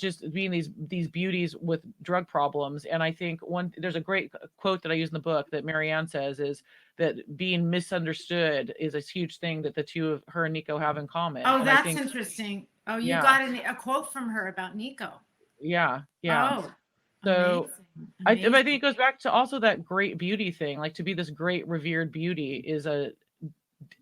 just being these beauties with drug problems. And I think there's a great quote that I use in the book that Marianne says, is that being misunderstood is a huge thing that the two of her and Nico have in common. Oh, and that's interesting. Oh, you got a quote from her about Nico. Yeah. Oh, so amazing. I think it goes back to also that great beauty thing. Like, to be this great revered beauty is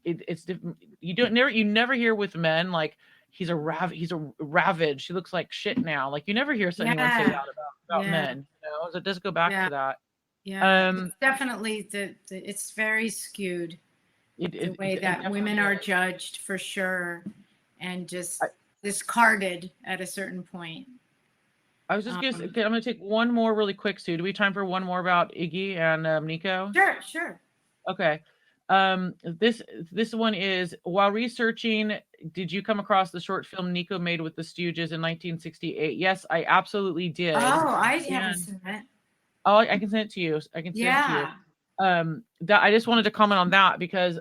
it's different. You never hear with men, like, he's a ravage. He looks like shit now. Like, you never hear anyone say that about men. You know, so it does go back to that. Yeah, it's definitely it's very skewed the way that women are judged, for sure, and just discarded at a certain point. I was just gonna say, I'm gonna take one more really quick, Sue. Do we have time for one more about Iggy and Nico? Sure. Okay. This one is, while researching, did you come across the short film Nico made with the Stooges in 1968? Yes, I absolutely did. Oh, I haven't seen it. Oh, I can send it to you. Send it to you. That I just wanted to comment on that, because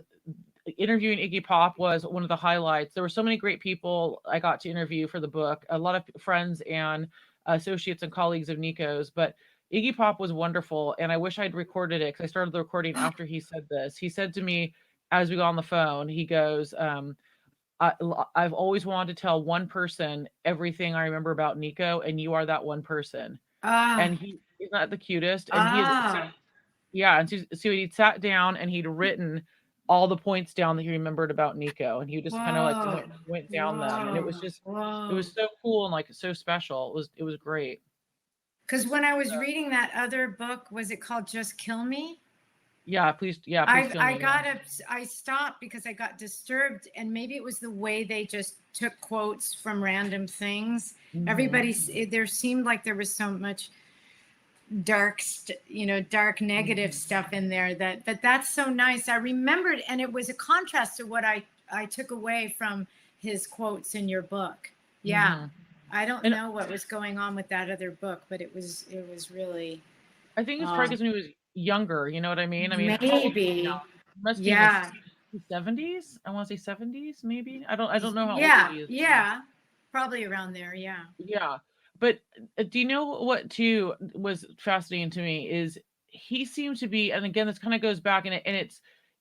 interviewing Iggy Pop was one of the highlights. There were so many great people I got to interview for the book, a lot of friends and associates and colleagues of Nico's, but Iggy Pop was wonderful, and I wish I'd recorded it, because I started the recording after he said this. He said to me as we got on the phone, he goes, I've always wanted to tell one person everything I remember about Nico, and you are that one person. And he's not the cutest. And so he'd sat down and he'd written all the points down that he remembered about Nico, and he just kind of like went down them, and it was just it was so cool and like so special. It was great. Because when I was reading that other book, was it called Just Kill Me? Yeah, please. Yeah, please. I stopped because I got disturbed, and maybe it was the way they just took quotes from random things. Mm-hmm. There seemed like there was so much dark negative stuff in there but that's so nice. I remembered, and it was a contrast to what I took away from his quotes in your book. Yeah. Mhm. I don't And know what was going on with that other book, but it was really I think it's probably because when he was younger, you know what I mean? I mean, how old is he maybe. now? He must be in Yeah. his 70s. I want to say 70s, maybe. I don't know how old Yeah. he is. Yeah. Probably around there. Yeah. Yeah. But do you know what too was fascinating to me is he seemed to be, and again, this kind of goes back and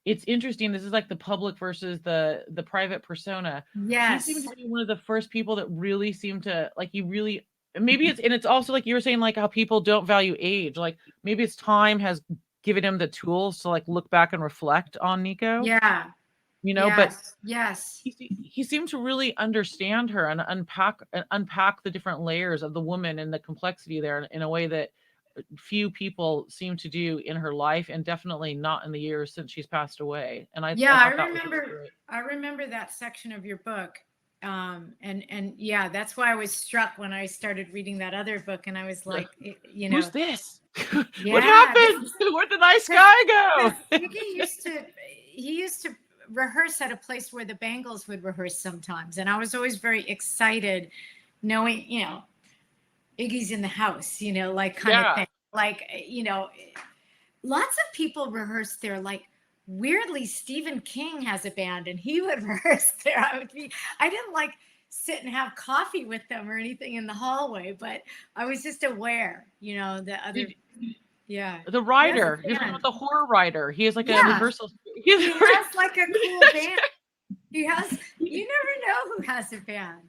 it's interesting. This is like the public versus the private persona. He seemed Yes. to be one of the first people that really seemed to like he really maybe it's also like you were saying, like how people don't value age. Like maybe it's time has given him the tools to like look back and reflect on Nico. Yeah. You know, but Yes. he seemed to really understand her and unpack the different layers of the woman and the complexity there in a way that few people seem to do in her life, and definitely not in the years since she's passed away. And I thought that was really great. I remember that section of your book. And yeah, that's why I was struck when I started reading that other book, and I was like, you know, who's this? Yeah, what happened? Where'd the nice guy go? He used to rehearse at a place where the Bangles would rehearse sometimes, and I was always very excited knowing, you know, Iggy's in the house, you know, like kind of thing. Like, you know, lots of people rehearse there. Like, weirdly, Stephen King has a band and he would rehearse there. I didn't like sit and have coffee with them or anything in the hallway, but I was just aware, you know, the other. The writer, he's like the horror writer. He has like a rehearsal. He has like a cool band. You never know who has a band.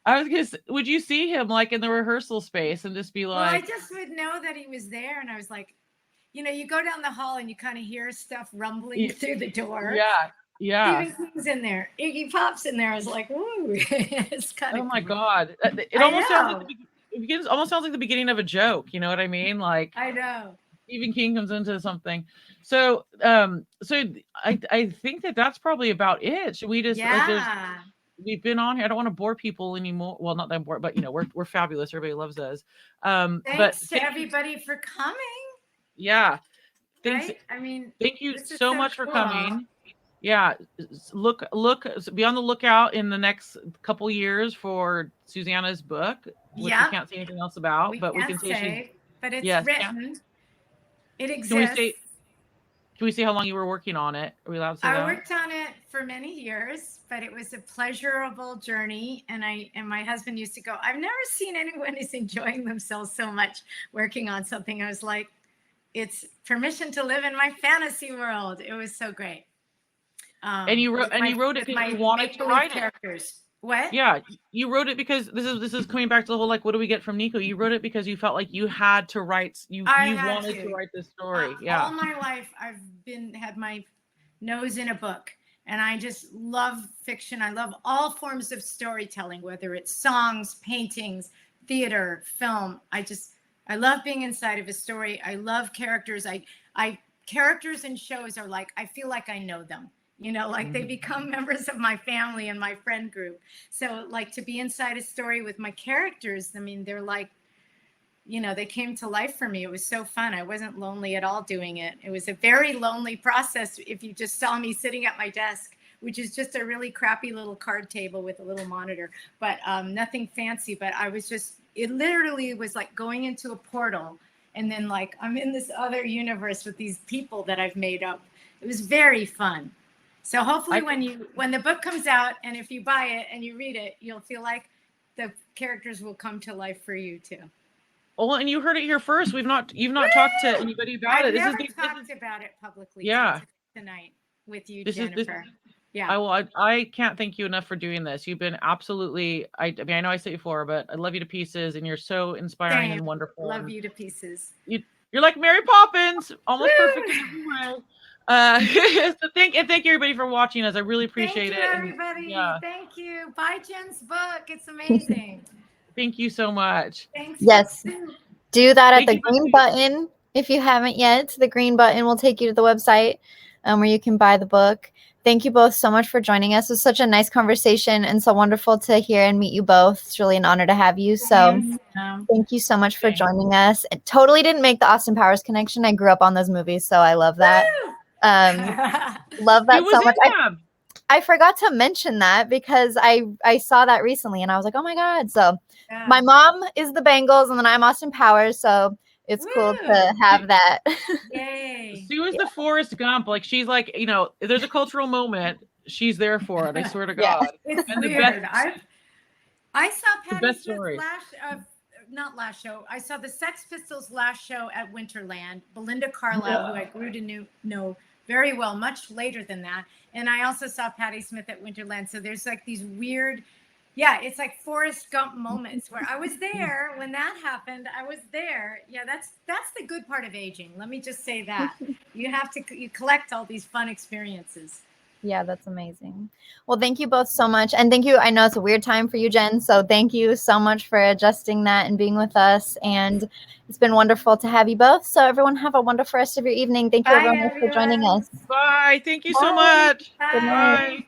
I was gonna say, would you see him like in the rehearsal space and just be like, well, I just would know that he was there, and I was like, you know, you go down the hall and you kind of hear stuff rumbling through the door. Yeah. Stephen King's in there. Iggy Pop's in there. I was like, ooh, it's kind of. Oh my God! It almost sounds like almost sounds like the beginning of a joke. You know what I mean? Like I know. Stephen King comes into something. So I think that's probably about it. Should we just we've been on here. I don't want to bore people anymore. Well, not that bored, but you know, we're fabulous. Everybody loves us. Thanks to everybody for coming. Yeah. Thanks. Right? I mean, thank you so much for coming. Yeah. Look, be on the lookout in the next couple years for Susanna's book, which we can't say anything else about, but we can say but it's written. It exists. Can we say how long you were working on it? Are we allowed to say that? I worked on it for many years, but it was a pleasurable journey. And my husband used to go, I've never seen anyone who's enjoying themselves so much working on something. I was like, it's permission to live in my fantasy world. It was so great. And you wrote it because you wanted to write characters. What? Yeah, you wrote it because this is coming back to the whole like, what do we get from Nico? You wrote it because you felt like you had to write. You wanted to write this story. All my life, I've had my nose in a book, and I just love fiction. I love all forms of storytelling, whether it's songs, paintings, theater, film. I love being inside of a story. I love characters. Characters in shows are like, I feel like I know them. You know, like they become members of my family and my friend group. So like to be inside a story with my characters, I mean, they're like, you know, they came to life for me. It was so fun. I wasn't lonely at all doing it. It was a very lonely process if you just saw me sitting at my desk, which is just a really crappy little card table with a little monitor, but nothing fancy. But it literally was like going into a portal. And then like, I'm in this other universe with these people that I've made up. It was very fun. So hopefully when the book comes out and if you buy it and you read it, you'll feel like the characters will come to life for you too. Well, and you heard it here first. You've not talked to anybody about it. I've never talked about it publicly tonight with you, Jennifer. I can't thank you enough for doing this. You've been absolutely, I mean, I know I said it before, but I love you to pieces and you're so inspiring and wonderful. Love you to pieces. You're like Mary Poppins, almost perfect in every way. So thank you everybody for watching us. I really appreciate it. Everybody. Thank you. Buy Jen's book. It's amazing. Thank you so much. Thanks. Yes. Do that at the green button if you haven't yet. The green button will take you to the website where you can buy the book. Thank you both so much for joining us. It was such a nice conversation and so wonderful to hear and meet you both. It's really an honor to have you. So thank you so much for joining us. It totally didn't make the Austin Powers connection. I grew up on those movies, so I love that. Love that so much. I forgot to mention that because I saw that recently and I was like, oh my God. So Yeah. my mom is the Bengals and then I'm Austin Powers. So it's cool Woo! to have that. Yay. Sue is the Forrest Gump. Like she's like, you know, if there's a cultural moment, she's there for it. I swear to Yeah. God. It's And the weird. best, I saw the Patti best Smith's story. not last show. I saw the Sex Pistols last show at Winterland. Belinda Carlisle, who I grew to know very well, much later than that. And I also saw Patti Smith at Winterland. So there's like these weird, yeah, it's like Forrest Gump moments where I was there when that happened. I was there. Yeah, that's the good part of aging. Let me just say that. You collect all these fun experiences. Yeah, that's amazing. Well, thank you both so much. And thank you. I know it's a weird time for you, Jen. So thank you so much for adjusting that and being with us. And it's been wonderful to have you both. So everyone have a wonderful rest of your evening. Thank you Bye, everyone for joining everyone. us. Bye. Thank you so Bye. much. Bye. Good night. Bye.